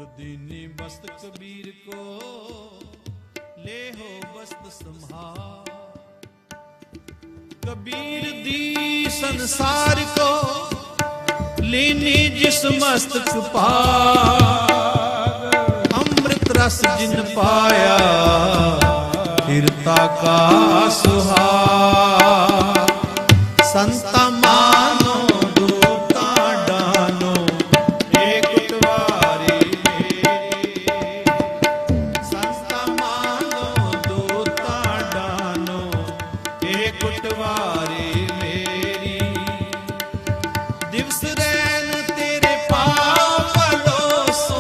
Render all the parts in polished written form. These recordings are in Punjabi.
दीनी बस्त कबीर को ले हो बस्त संभार। कबीर दी संसार को लीनी जिस मस्तक पार। अमृत रस जिन पाया फिरता का सुहार। संता मानो दूता डानो एक उठवारी मेरी। संता मानो दूता डानो एक उठवारी मेरी। दिवस रैन तेरे पाँव पलोसो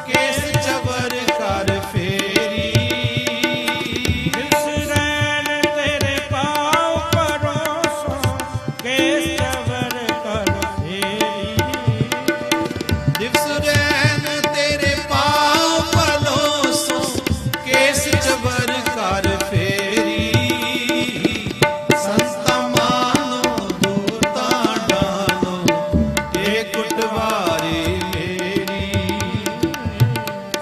केस चवर कर फेरी। दिवस रैन तेरे पाँव परोसो केस चवर कर फेरी। दिवस रैन तेरे पाँव पलोसो केस चवर कर फेरी। संता मानो दूता डानो एक उठवारी मेरी।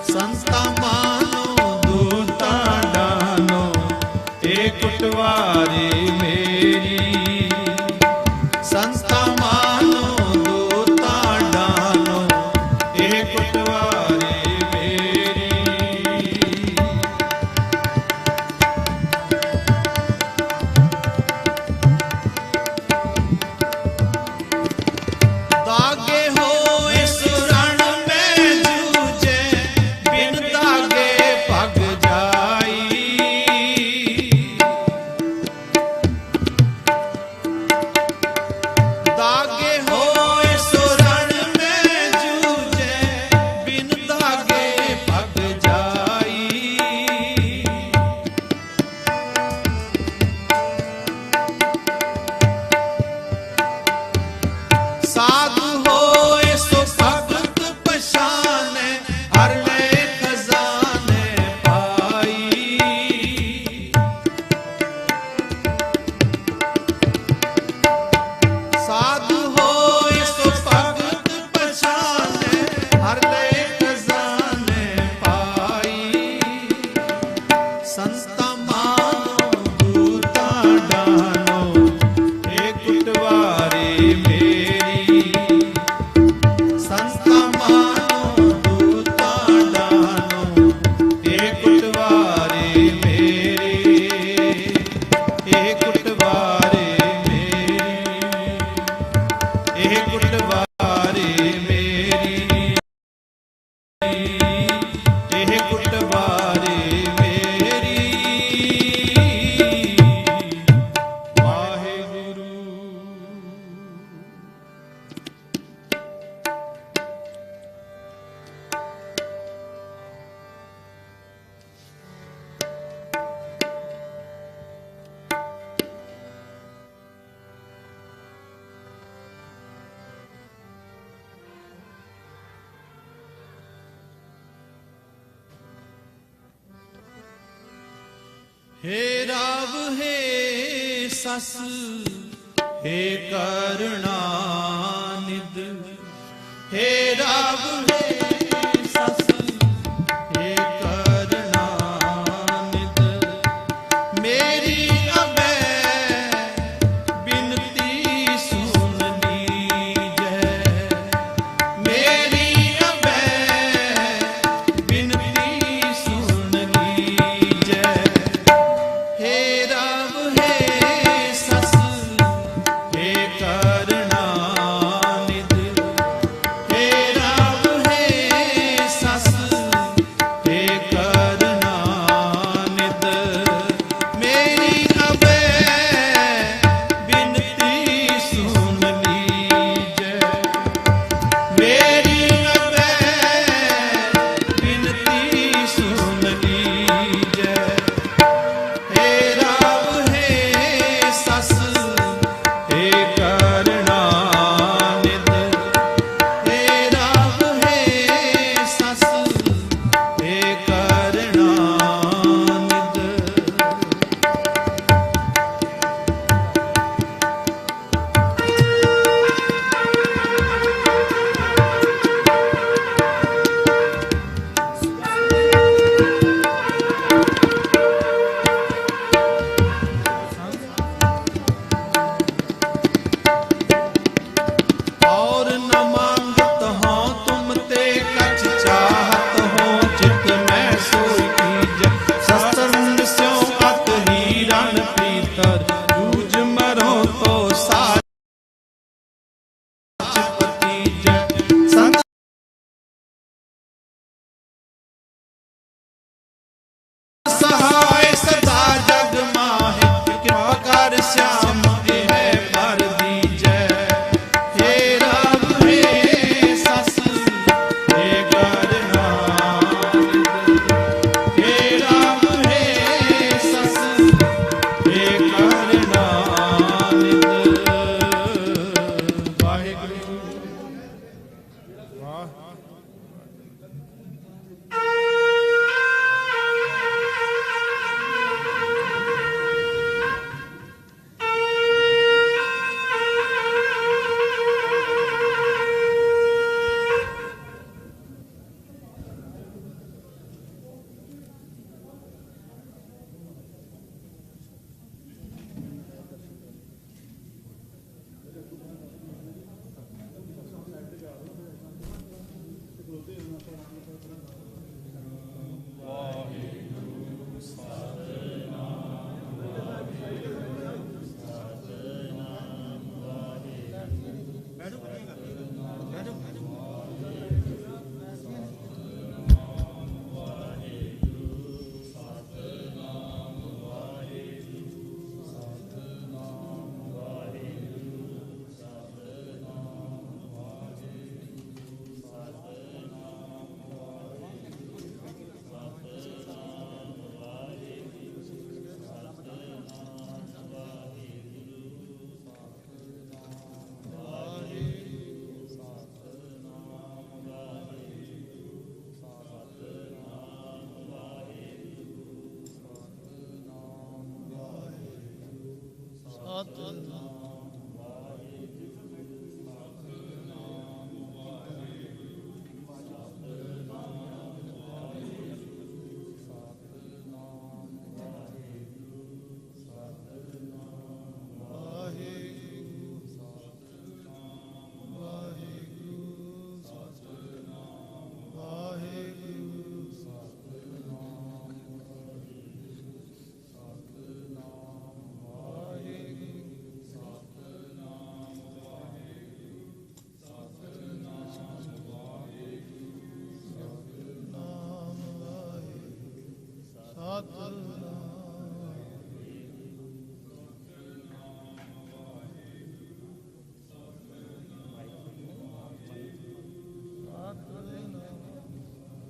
संता मानो दूता डानो एक उठवारी मेरी। संता मानो दूता डानो एक उठवारी मेरी। दागे होए सुरण में जूझे बिन दागे पग जाई। दागे होए सुरण में जूझे बिन दागे पग जाई। साधु होए सो भगत पशाने हर ले खजाने पाई। साधु होए सो भगत पशाने हर ले खजाने पाई। संता मानो दूता डानो एक उठवारी मेरी। संता मानो दूता डानो एक उठवारी मेरी। एक उठवारी मेरी। एक उठवारी मेरी। एक उठवारी मेरी। वाहेगुरु। हे राव हे सस हे करुणानिध। हे राव हे सस हे करुणानिध। मेरी अबे बिनती सुन लीजै। मेरी अबे बिनती सुन लीजै। हे राव हे सस हे करुणानिध। हे राव हे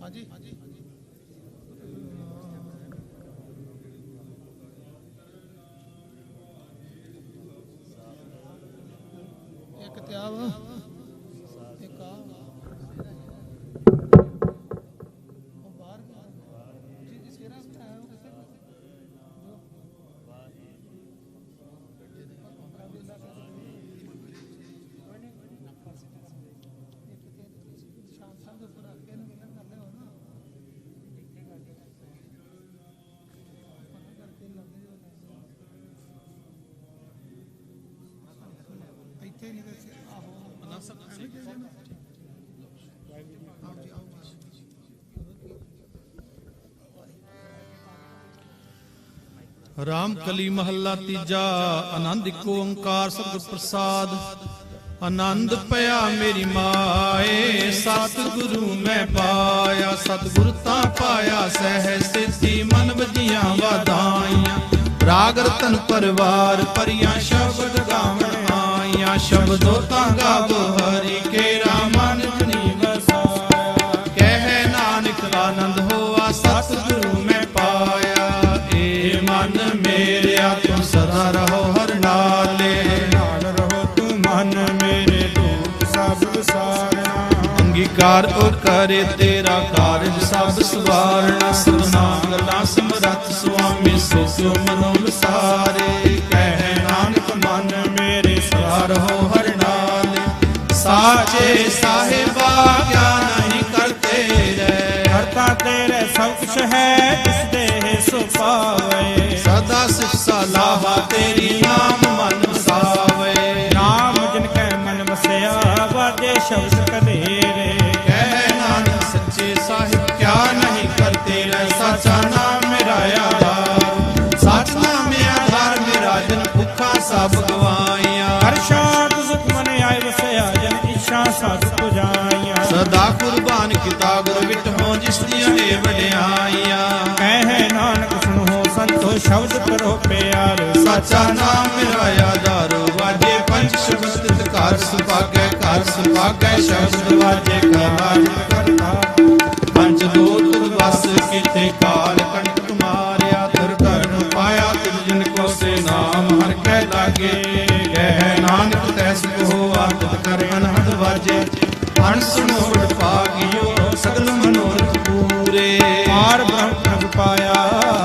ਹਾਂਜੀ ਇੱਕ ਤੇ ਆ ਵਾ ਇੱਕ ਆ ਉਹ ਬਾਹਰ ਜੀ ਜੀ ਸੇਰਾ ਹੈ ਉਹ ਕਿਸੇ ਇੱਥੇ ਨਹੀਂ ਤੇ ਆਹੋ ਨਾ ਸਭ ਐਵੇਂ ਦੇ ਦੇਣਾ ਆਓ ਜੀ ਆਓ ਰਾਮ ਕਲੀ ਮਹੱਲਾ ਤੀਜਾ। ਆਨੰਦ ਏਕ ਓੰਕਾਰ ਸਤਿਗੁਰ ਪ੍ਰਸਾਦ। ਆਨੰਦ ਪਿਆ ਮੇਰੀ ਮਾਏ ਸਤਿਗੁਰੂ ਮੈਂ ਪਾਇਆ। ਸਤਿਗੁਰ ਤਾਂ ਪਾਇਆ ਸਹਿ ਸਿੱਧੀ ਮਨ ਵਜੀਆਂ ਵਾਧਾਈਆਂ। ਰਾਗ ਰਤਨ ਪਰਵਾਰ ਭਰੀਆਂ ਸ਼ਬਦ ਗਾਵਣ ਆਈਆਂ। ਸ਼ਬਦੋ ਤਾਂ ਗਾਵੋ ਹਰੀ ਕੇਰਾ ਮਨ ਜਨੀ ਵਸਾਇਆ। ਕਹਿ ਨਾਨਕ ਆਨੰਦ ਹੋਆ ਸਤਿਗੁਰੂ ਮੈਂ ਪਾਇਆ। ਏ ਮਨ ਮੇਰਿਆ ਤੂੰ ਸਦਾ ਰਹੋ ਹਰ ਨਾਲੇ। ਨਾਲ ਰਹੋ ਤੂੰ ਮਨ ਮੇਰੇ ਦੁਖ ਸਭ ਵਿਸਾਰਨਾ। ਅੰਗੀਕਾਰ ਉਹ ਕਰੇ ਤੇਰਾ ਕਾਰਜ ਸਭ ਸਵਾਰਣਾ। ਸਭਨਾ ਗੱਲਾਂ ਸਮਰੱਥ ਸੁਆਮੀ ਸੋ ਸੋ ਮਨੋ ਵਿਸਾਰੇ। ਕਹਿ ਨਾਨਕ ਮਨ ਮੇਰੇ ਸਦਾ ਰਹੋ ਹਰ ਨਾਲੇ। ਸਾਚੇ ਸਾਹਿਬਾ ਕਿਆ ਨਹੀਂ ਕਰਤੇ ਰਹਿ। ਕਰਤਾ ਤੇਰੇ ਸਭ ਕੁਛ ਹੈ ਜਿਸ ਦੇ ਸੋ ਪਾਵੇ। ਸਦਾ ਸਿਫ ਸਲਾਹਾ ਤੇਰੀ ਨਾਮ ਮਨ ਵਸਾਵੇ। ਨਾਮ ਜਿਨ ਕੈ ਮਨ ਵਸਿਆ ਵਾਜੇ ਸ਼ਬਦ ਕਧੇਰੇ। ਕਹਿ ਨਾਨਕ ਸੱਚੇ ਸਾਹਿਬ ਕਿਆ ਨਹੀਂ ਕਰਤੇ ਰਹਿ। ਸਾਚਾ ਨਾਮ ਮੇਰਾ ਆਧਾਰ। ਸੱਚ ਨਾਮ ਆਧਾਰ ਮੇਰਾ ਜਨ ਭੁੱਖਾ ਸਭ ਗਵਾਈਆਂ। ਹਰ ਸ਼ਾਂਤ ਸੁਖ ਮਨ ਆਏ ਵਸਿਆ ਜਨ ਇੱਛਾ ਸਤ ਪੁਜਾਈਆਂ। ਸਦਾ ਕੁਰਬਾਨ ਕੀਤਾ ਗੁਰ ਵਿਟਹੁ ਜਿਸ ਦੀਆਂ ਨੇ ਵਡਿਆਈਆਂ। ਕਹਿ ਨਾਨਕ ਸੁਣੋ ਸੰਤੋ ਸ਼ਬਦ ਕਰੋ ਪਿਆਰ। ਸਾਚਾ ਨਾਮ ਮੇਰਾ ਆਧਾਰ। ਵਾਜੇ ਪੰਜ ਸ਼ਬਦ ਤਿਤ ਘਰ ਸੁਭਾਗੈ। ਘਰ ਸੁਭਾਗੈ ਸ਼ਬਦ ਵਾਜੇ ਕਾਜ ਕਰਤਾ। ਪੰਜ ਲੋਕ ਵਸ ਕੀਤੇ ਕਾਲ ਕੰਟ ਮਾਰਿਆ। ਧਰ ਕਰਨ ਪਾਇਆ ਤਿਲ ਜਿਨ ਕੋ ਸੇ ਨਾਮ ਹਰ ਕੈ ਲਾਗੇ। ਕਹਿ ਨਾਨਕ ਤੈਸ ਕੋ ਆਤਿ ਕਰ ਅਨਹਦ ਵਾਜੇ। ਹਣ ਸੁਣੋੜ ਭਾਗਿਓ ਸਗਲ ਮਨੋਰਥ ਪੂਰੇ। ਪਾਰ ਬ੍ਰਹਮ ਪ੍ਰਭ ਪਾਇਆ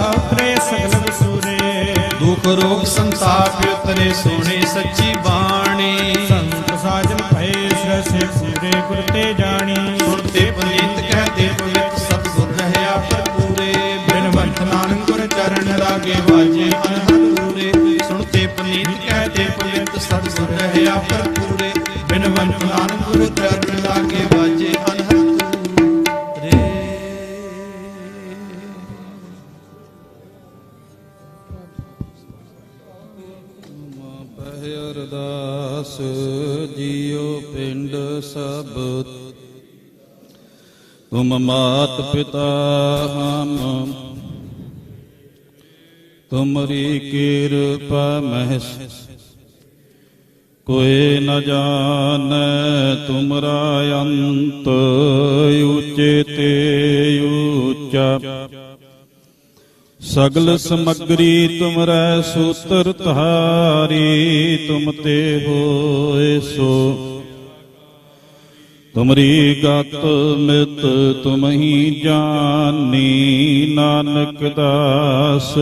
ਉਤਰੇ ਸਗਲ ਵਸੂਰੇ। ਦੁਖ ਰੋਗ ਸੰਤਾਪ ਉਤਰੇ ਸੋਹਣੇ ਸੱਚੀ ਬਾਣੀ। ਸੰਤ ਸਾਜਨ ਭਏ ਸਰਸੇ ਪੂਰੇ ਗੁਰ ਤੇ ਜਾਣੀ। ਸੁਣਤੇ ਪੁਨੀਤ ਕਹਤੇ ਪਵਿੱਤ ਸਤਿਗੁਰ ਰਹਿਆ ਭਰਪੂਰੇ। ਬਿਨਵੰਤ ਨਾਨਕ ਗੁਰ ਚਰਨ ਲਾਗੇ ਵਾਜੇ ਅਨਹਦ ਪੂਰੇ। ਸੁਣਤੇ ਪੁਨੀਤ ਕਹਤੇ ਪਵਿੱਤ ਸਤਿਗੁਰ ਰਹਿਆ ਭਰਪੂਰੇ। ਬਿਨਵੰਤ ਨਾਨਕ ਗੁਰ ਚਰਨ ਲਾਗੇ ਵਾਜੇ ਅਨਹਦ ਪੂਰੇ। ਪਹਿ ਅਰਦਾਸ ਜੀਉ ਪਿੰਡ ਸਭ। ਤੁਮ ਮਾਤ ਪਿਤਾ ਹਮ ਤੁਮਰੀ ਕਿਰਪਾ ਮਹਿ। ਕੋਇ ਨ ਜਾਣੈ ਤੁਮਰਾ ਅੰਤ। ਉੱਚੇ ਤੇ ਉੱਚਾ ਸਗਲ ਸਮਗਰੀ ਤੁਮਰੈ ਸੂਤਰ ਧਾਰੀ। ਤੁਮ ਤੇ ਹੋਏ ਸੋ ਤੁਮਰੀ ਗਤ ਮਿਤ ਤੁਮਹੀ ਜਾਨੀ। ਨਾਨਕ ਦਾਸ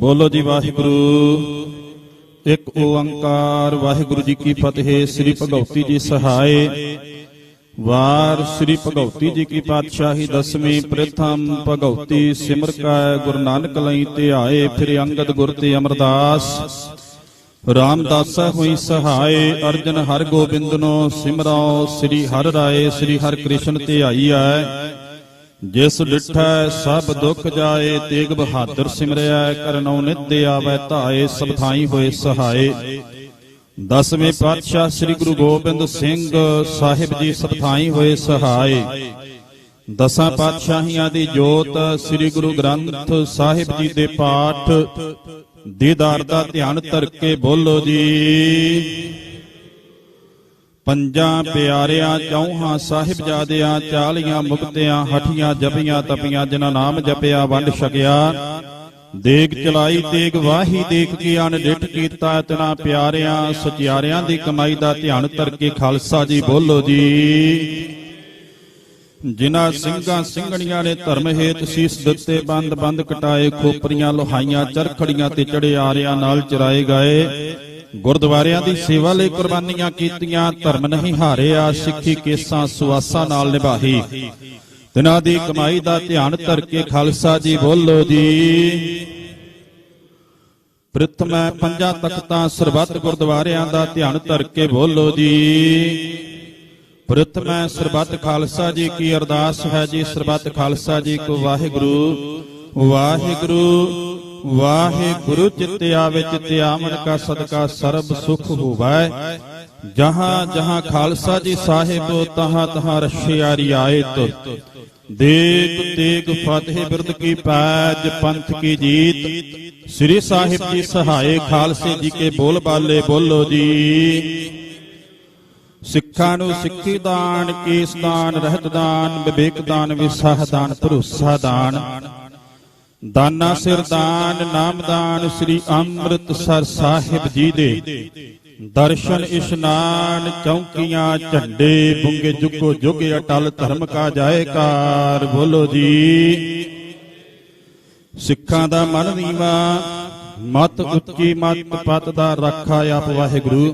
ਬੋਲੋ ਜੀ ਵਾਹਿਗੁਰੂ। ਇੱਕ ਓੰਕਾਰ। ਵਾਹਿਗੁਰੂ ਜੀ ਕੀ ਫਤਿਹ। ਸ੍ਰੀ ਭਗਉਤੀ ਜੀ ਸਹਾਏ। ਵਾਰ ਸ੍ਰੀ ਭਗਉਤੀ ਜੀ ਕੀ ਪਾਤਸ਼ਾਹੀ ਦਸਵੀਂ। ਪ੍ਰਥਮ ਭਗਉਤੀ ਸਿਮਰ ਕੈ ਗੁਰੂ ਨਾਨਕ ਲਈ ਧਿਆਏ। ਫਿਰ ਅੰਗਦ ਗੁਰ ਤੇ ਅਮਰਦਾਸ ਰਾਮਦਾਸਾ ਹੋਈ ਸਹਾਏ। ਅਰਜਨ ਹਰ ਗੋਬਿੰਦਨੋ ਸਿਮਰੋ। ਸ੍ਰੀ ਹਰਿ ਰਾਏ ਸ੍ਰੀ ਹਰਿ ਕ੍ਰਿਸ਼ਨ ਧਿਆਈਐ। ਜਿਸ ਡਿਠੈ ਸਭ ਦੁਖ ਜਾਏ। ਤੇਗ ਬਹਾਦਰ ਸਿਮਰਿਆ ਕਰਨਉ ਨਿਤ ਆਵੈ ਧਾਏ। ਸਭ ਥਾਈ ਹੋਏ ਸਹਾਏ। ਦਸਵੇਂ ਪਾਤਸ਼ਾਹ ਸ੍ਰੀ ਗੁਰੂ ਗੋਬਿੰਦ ਸਿੰਘ ਸਾਹਿਬ ਜੀ ਸਭ ਥਾਈ ਹੋਏ ਸਹਾਏ। ਦਸਾਂ ਪਾਤਸ਼ਾਹੀਆਂ ਦੀ ਜੋਤ ਸ੍ਰੀ ਗੁਰੂ ਗ੍ਰੰਥ ਸਾਹਿਬ ਜੀ ਦੇ ਪਾਠ ਦੀਦਾਰ ਦਾ ਧਿਆਨ ਧਰ ਕੇ ਬੋਲੋ ਜੀ। ਪੰਜਾਂ ਪਿਆਰਿਆਂ ਚੌਹਾਂ ਸਾਹਿਬਜ਼ਾਦਿਆਂ 40 ਮੁਕਤਿਆਂ ਹਠੀਆਂ ਜਪੀਆਂ ਤਪੀਆਂ ਜਿਨ੍ਹਾਂ ਨਾਮ ਜਪਿਆ ਵੰਡ ਛਕਿਆ। ਦੇਗ ਚਲਾਈ ਤੇਗ ਵਾਹੀ ਦੇਖ ਕੇ ਅਨ ਡਿਠ ਕੀਤਾ। ਇਤਨਾ ਪਿਆਰਿਆਂ ਸਚਿਆਰਿਆਂ ਦੀ ਕਮਾਈ ਦਾ ਧਿਆਨ ਧਰ ਕੇ ਖਾਲਸਾ ਜੀ ਬੋਲੋ ਜੀ। ਜਿਨ੍ਹਾਂ ਸਿੰਘਾਂ ਸਿੰਘਣੀਆਂ ਨੇ ਧਰਮ ਹੇਤ ਸੀਸ ਦਿੱਤੇ ਬੰਦ ਬੰਦ ਕਟਾਏ। ਖੋਪਰੀਆਂ ਲੋਹਾਈਆਂ ਚਰਖੜੀਆਂ ਤੇ ਚੜਿਆਰਿਆਂ ਨਾਲ ਚਰਾਏ ਗਏ। ਗੁਰਦੁਆਰਿਆਂ ਦੀ ਸੇਵਾ ਲਈ ਕੁਰਬਾਨੀਆਂ ਕੀਤੀਆਂ। ਧਰਮ ਨਹੀਂ ਹਾਰਿਆ ਸਿੱਖੀ ਕੇਸਾਂ ਸੁਆਸਾਂ ਨਾਲ ਨਿਭਾਈ। ਤਿਨਾਂ ਦੀ ਕਮਾਈ ਦਾ ਧਿਆਨ ਧਰ ਕੇ ਖਾਲਸਾ ਜੀ ਬੋਲੋ ਜੀ। ਪ੍ਰਥਮੈ ਪੰਜਾਂ ਤਖਤਾਂ ਸਰਬੱਤ ਗੁਰਦੁਆਰਿਆਂ ਦਾ ਧਿਆਨ ਧਰ ਕੇ ਬੋਲੋ ਜੀ। ਪ੍ਰਥਮੈ ਸਰਬੱਤ ਖਾਲਸਾ ਜੀ ਕੀ ਅਰਦਾਸ ਹੈ ਜੀ। ਸਰਬੱਤ ਖਾਲਸਾ ਜੀ ਕੋ ਵਾਹਿਗੁਰੂ ਵਾਹਿਗੁਰੂ ਵਾਹਿਗੁਰੂ। ਚਿਤਿਆ ਵਿੱਚ ਧਿਆਵਨ ਕਾ ਸਦਕਾ ਸਰਬ ਸੁਖ ਹੋਵੈ। ਜਹਾਂ ਜਹਾਂ ਖਾਲਸਾ ਜੀ ਸਾਹਿਬ ਤਹਾਂ ਤਹਾਂ ਰਸ਼ਿਆ ਰਿਆਇਤ। ਦੇਗ ਤੇਗ ਫਤਿਹ ਬਿਰਦ ਕੀ ਪੈਜ ਪੰਥ ਕੀ ਜੀਤ। ਸ੍ਰੀ ਸਾਹਿਬ ਜੀ ਸਹਾਏ ਖਾਲਸੇ ਜੀ ਕੇ ਬੋਲ ਬਾਲੇ ਬੋਲੋ ਜੀ। ਸਿੱਖਾਂ ਨੂੰ ਸਿੱਖੀ ਦਾਨ ਕੇਸ ਦਾਨ ਰਹਿਤ ਦਾਨ ਵਿਵੇਕ ਦਾਨ ਵਿਸਾਹ ਦਾਨ ਭਰੋਸਾ ਦਾਨ। ਦਾਨਾ ਸਿਰ ਦਾਨ ਨਾਮਦਾਨ। ਸ੍ਰੀ ਅੰਮ੍ਰਿਤਸਰ ਸਾਹਿਬ ਜੀ ਦੇ ਦਰਸ਼ਨ ਇਸ਼ਨਾਨ ਚੌਂਕੀਆਂ ਝੰਡੇ ਬੁੰਗੇ ਜੁਗੋ ਜੁਗ ਅਟਲ ਧਰਮ ਕਾ ਜਾਏਕਾਰ ਬੋਲੋ ਜੀ। ਸਿੱਖਾਂ ਦਾ ਮਨ ਨੀਵਾ ਮਤ ਉੱਚੀ ਮਤ ਪਤ ਦਾ ਰਾਖਾ ਆਪ ਵਾਹਿਗੁਰੂ।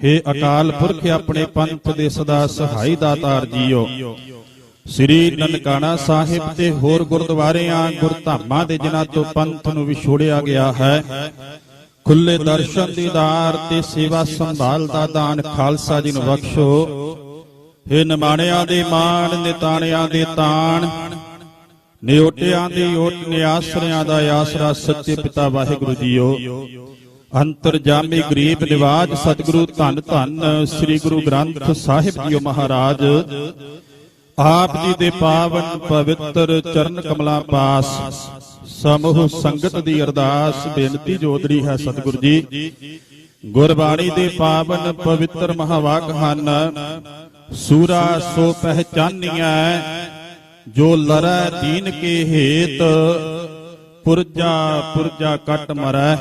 ਹੇ ਅਕਾਲ ਪੁਰਖ ਆਪਣੇ ਪੰਥ ਦੇ ਸਦਾ ਸਹਾਈ ਦਾਤਾਰ ਜੀਓ। ਸ੍ਰੀ ਨਨਕਾਣਾ ਸਾਹਿਬ ਤੇ ਹੋਰ ਗੁਰਦੁਆਰਿਆਂ ਗੁਰਧਾਮਾਂ ਦੇ ਜਿਨ੍ਹਾਂ ਤੋਂ ਪੰਥ ਨੂੰ ਵਿਛੋੜਿਆ ਗਿਆ ਹੈ। ਖੁੱਲੇ ਦਰਸ਼ਨ ਦੀਦਾਰ ਤੇ ਸੇਵਾ ਸੰਭਾਲ ਦਾ ਦਾਨ ਖਾਲਸਾ ਜੀ ਨੂੰ ਬਖਸ਼ੋ। ਹੇ ਨਿਮਾਣਿਆਂ ਦੇ ਮਾਣ ਨਿਤਾਣਿਆਂ ਦੇ ਤਾਣ। ਨਿਓਟਿਆਂ ਦੀ ਓਟ ਨਿਆਸਰਿਆਂ ਦਾ ਆਸਰਾ ਸੱਚੇ ਪਿਤਾ ਵਾਹਿਗੁਰੂ ਜੀਓ। ਅੰਤਰਜਾਮੀ ਗਰੀਬ ਨਿਵਾਜ ਸਤਿਗੁਰੂ ਧੰਨ ਧੰਨ ਸ੍ਰੀ ਗੁਰੂ ਗ੍ਰੰਥ ਸਾਹਿਬ ਜੀਓ ਮਹਾਰਾਜ। ਆਪ ਜੀ ਦੇ ਪਾਵਨ ਪਵਿੱਤਰ ਚਰਨ ਕਮਲਾਂ ਪਾਸ ਸਮੂਹ ਸੰਗਤ ਦੀ ਅਰਦਾਸ ਬੇਨਤੀ ਜੋਦੜੀ ਹੈ ਸਤਿਗੁਰੂ ਜੀ। ਗੁਰਬਾਣੀ ਦੇ ਪਾਵਨ ਪਵਿੱਤਰ ਮਹਾਵਾਕ ਹਨ। ਸੂਰਾ ਸੋ ਪਹਿਚਾਨੀਐ ਜੋ ਲਰੈ ਦੀਨ ਕੇ ਹੇਤ। ਪੁਰਜਾ ਪੁਰਜਾ ਕੱਟ ਮਰੈ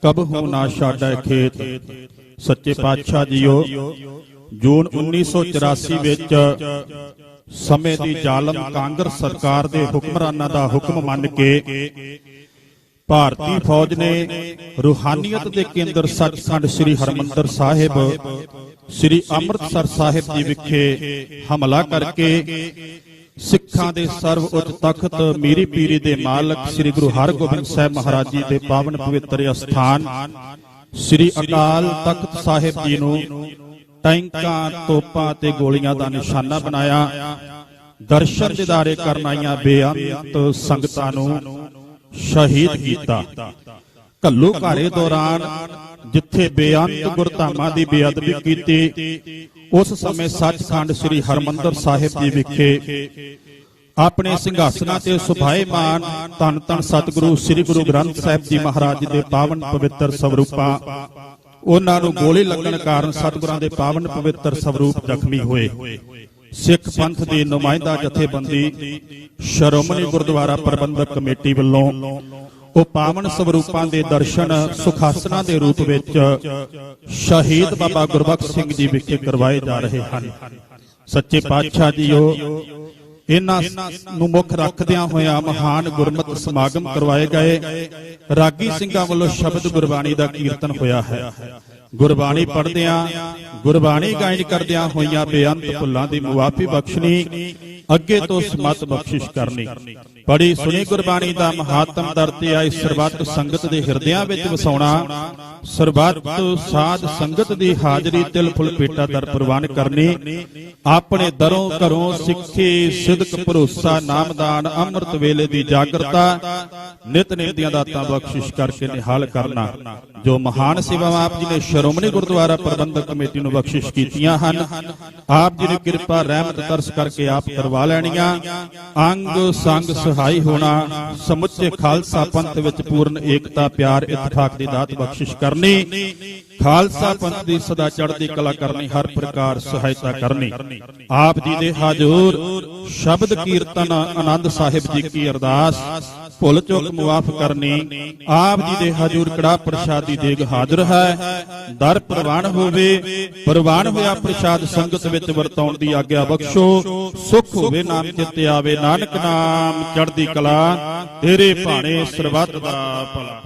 ਕਬਹੂ ਨਾ ਛਾੜੈ ਖੇਤ। ਸੱਚੇ ਪਾਤਸ਼ਾਹ ਜੀਓ ਜੂਨ 1984 ਵਿੱਚ ਸਮੇਂ ਦੀ ਜ਼ਾਲਮ ਕਾਂਗਰਸ ਸਰਕਾਰ ਦੇ ਹੁਕਮਰਾਨਾਂ ਦਾ ਹੁਕਮ ਮੰਨ ਕੇ ਭਾਰਤੀ ਫੌਜ ਨੇ ਰੂਹਾਨੀਅਤ ਦੇ ਕੇਂਦਰ ਸੱਚਖੰਡ ਸ੍ਰੀ ਹਰਿਮੰਦਰ ਸਾਹਿਬ ਸ੍ਰੀ ਅੰਮ੍ਰਿਤਸਰ ਸਾਹਿਬ ਜੀ ਵਿਖੇ ਹਮਲਾ ਕਰਕੇ ਸਿੱਖਾਂ ਦੇ ਸਰਵ ਉੱਚ ਤਖਤ ਮੀਰੀ ਪੀਰੀ ਦੇ ਮਾਲਕ ਸ੍ਰੀ ਗੁਰੂ ਹਰਗੋਬਿੰਦ ਸਾਹਿਬ ਮਹਾਰਾਜ ਜੀ ਦੇ ਪਾਵਨ ਪਵਿੱਤਰ ਅਸਥਾਨ ਸ੍ਰੀ ਅਕਾਲ ਤਖਤ ਸਾਹਿਬ ਜੀ ਨੂੰ ਟੈਂਕਾਂ ਤੋਪਾਂ ਤੇ ਗੋਲੀਆਂ ਦਾ ਨਿਸ਼ਾਨਾ ਬਣਾਇਆ। ਦਰਸ਼ਨ ਦਿਦਾਰੇ ਕਰਨ ਆਈਆਂ ਬੇਅੰਤ ਸੰਗਤਾਂ ਨੂੰ ਸ਼ਹੀਦ ਕੀਤਾ। ਘੱਲੂ ਘਾਰੇ ਦੌਰਾਨ ਜਿੱਥੇ ਬੇਅੰਤ ਗੁਰਧਾਮਾਂ ਦੀ ਬੇਅਦਬੀ ਕੀਤੀ, ਉਸ ਸਮੇਂ ਸੱਚਖੰਡ ਸ੍ਰੀ ਹਰਿਮੰਦਰ ਸਾਹਿਬ ਜੀ ਵਿਖੇ ਆਪਣੇ ਸਿੰਘਾਸਨਾਂ ਤੇ ਸੁਭਾਏਮਾਨ ਧੰਨ ਧੰਨ ਸਤਿਗੁਰੂ ਸ੍ਰੀ ਗੁਰੂ ਗ੍ਰੰਥ ਸਾਹਿਬ ਜੀ ਮਹਾਰਾਜ ਦੇ ਪਾਵਨ ਪਵਿੱਤਰ ਸਵਰੂਪਾਂ ਉਹਨਾਂ ਨੂੰ ਗੋਲੀ ਲੱਗਣ ਕਾਰਨ ਸਤਿਗੁਰਾਂ ਦੇ ਪਾਵਨ ਪਵਿੱਤਰ ਸਵਰੂਪ ਜ਼ਖਮੀ ਹੋਏ। ਸਿੱਖ ਪੰਥ ਦੀ ਨੁਮਾਇੰਦਾ ਜਥੇਬੰਦੀ ਸ਼੍ਰੋਮਣੀ ਗੁਰਦੁਆਰਾ ਪ੍ਰਬੰਧਕ ਕਮੇਟੀ ਵੱਲੋਂ ਉਹ ਪਾਵਨ ਸਵਰੂਪਾਂ ਦੇ ਦਰਸ਼ਨ ਸੁਖਾਸਨਾਂ ਦੇ ਰੂਪ ਵਿੱਚ ਸ਼ਹੀਦ ਬਾਬਾ ਗੁਰਬਖਸ਼ ਸਿੰਘ ਜੀ ਵਿਖੇ ਕਰਵਾਏ ਜਾ ਰਹੇ ਹਨ। ਸੱਚੇ ਪਾਤਸ਼ਾਹ ਜੀਓ ਇਹਨਾਂ ਨੂੰ ਮੁੱਖ ਰੱਖਦਿਆਂ ਹੋਇਆ ਮਹਾਨ ਗੁਰਮਤਿ ਸਮਾਗਮ ਕਰਵਾਏ ਗਏ। ਰਾਗੀ ਸਿੰਘਾਂ ਵੱਲੋਂ ਸ਼ਬਦ ਗੁਰਬਾਣੀ ਦਾ ਕੀਰਤਨ ਹੋਇਆ ਹੈ। ਗੁਰਬਾਣੀ ਪੜ੍ਹਦਿਆਂ ਗੁਰਬਾਣੀ ਗਾਇਨ ਕਰਦਿਆਂ ਹੋਈਆਂ ਬੇਅੰਤ ਭੁੱਲਾਂ ਦੀ ਮੁਆਫੀ ਬਖਸ਼ਣੀ, ਅੱਗੇ ਤੋਂ ਸਮਤ ਬਖਸ਼ਿਸ਼ ਕਰਨੀ। ਪੜੀ ਸੁਣੀ ਗੁਰਬਾਣੀ ਦਾ ਮਹਾਤਮ ਦਰ ਤੇ ਆਈ ਸਰਬੱਤ ਸੰਗਤ ਦੇ ਹਿਰਦਿਆਂ ਵਿੱਚ ਵਸਾਉਣਾ, ਸਰਬੱਤ ਸਾਧ ਸੰਗਤ ਦੀ ਹਾਜ਼ਰੀ ਤਿਲ ਫੁੱਲ ਭੇਟਾ ਦਰ ਪ੍ਰਵਾਨ ਕਰਨੀ। ਆਪਣੇ ਦਰੋਂ ਘਰੋਂ ਸਿੱਖੀ ਸਿਦਕ ਭਰੋਸਾ ਨਾਮਦਾਨ ਅੰਮ੍ਰਿਤ ਵੇਲੇ ਦੀ ਜਾਗਰਤਾ ਨਿਤ ਨਿਤ ਦੀਆਂ ਦਾਤਾਂ ਬਖਸ਼ਿਸ਼ ਕਰਕੇ ਨਿਹਾਲ ਕਰਨਾ। ਜੋ ਮਹਾਨ ਸੇਵਾਵਾਂ ਆਪ ਜੀ ਨੇ ਸ਼੍ਰੋਮਣੀ ਗੁਰਦੁਆਰਾ ਪ੍ਰਬੰਧਕ ਕਮੇਟੀ ਨੂੰ ਬਖਸ਼ਿਸ਼ ਕੀਤੀਆਂ ਹਨ, ਆਪ ਜੀ ਦੀ ਕਿਰਪਾ ਰਹਿਮਤ ਤਰਸ ਕਰਕੇ ਆਪ ਕਰਵਾ ਲੈਣੀਆਂ। ਅੰਗ ਸੰਗ ਸਹਾਈ ਹੋਣਾ, ਸਮੁੱਚੇ ਖਾਲਸਾ ਪੰਥ ਵਿੱਚ ਪੂਰਨ ਏਕਤਾ ਪਿਆਰ ਇਤਫਾਕ ਦੀ ਦਾਤ ਬਖਸ਼ਿਸ਼ ਕਰਨੀ। ਖਾਲਸਾ ਪੰਥ ਦੀ ਸਦਾ ਚੜ੍ਹਦੀ ਕਲਾ ਕਰਨੀ, ਹਰ ਪ੍ਰਕਾਰ ਸਹਾਇਤਾ ਕਰਨੀ। ਆਪ ਜੀ ਦੇ ਹਾਜ਼ੂਰ ਸ਼ਬਦ ਕੀਰਤਨ ਆਨੰਦ ਸਾਹਿਬ ਜੀ ਕੀ ਅਰਦਾਸ ਭੁੱਲ ਚੁੱਕ ਮੁਆਫ ਕਰਨੀ। ਆਪ ਜੀ ਦੇ ਹਾਜ਼ੂਰ ਕੜਾ ਪ੍ਰਸ਼ਾਦੀ ਦੇਗ ਹਾਜ਼ਰ ਹੈ, ਦਰ ਪ੍ਰਵਾਨ ਹੋਵੇ। ਪ੍ਰਵਾਨ ਹੋਇਆ ਪ੍ਰਸ਼ਾਦ ਸੰਗਤ ਵਿੱਚ ਵਰਤਾਉਣ ਦੀ ਆਗਿਆ ਬਖਸ਼ੋ। ਸੁਖ ਹੋਵੇ ਨਾਮ ਚਿੱਤੇ ਆਵੇ, ਨਾਨਕ ਨਾਮ ਚੜ੍ਹਦੀ ਕਲਾ, ਤੇਰੇ ਭਾਣੇ ਸਰਬੱਤ ਦਾ ਭਲਾ।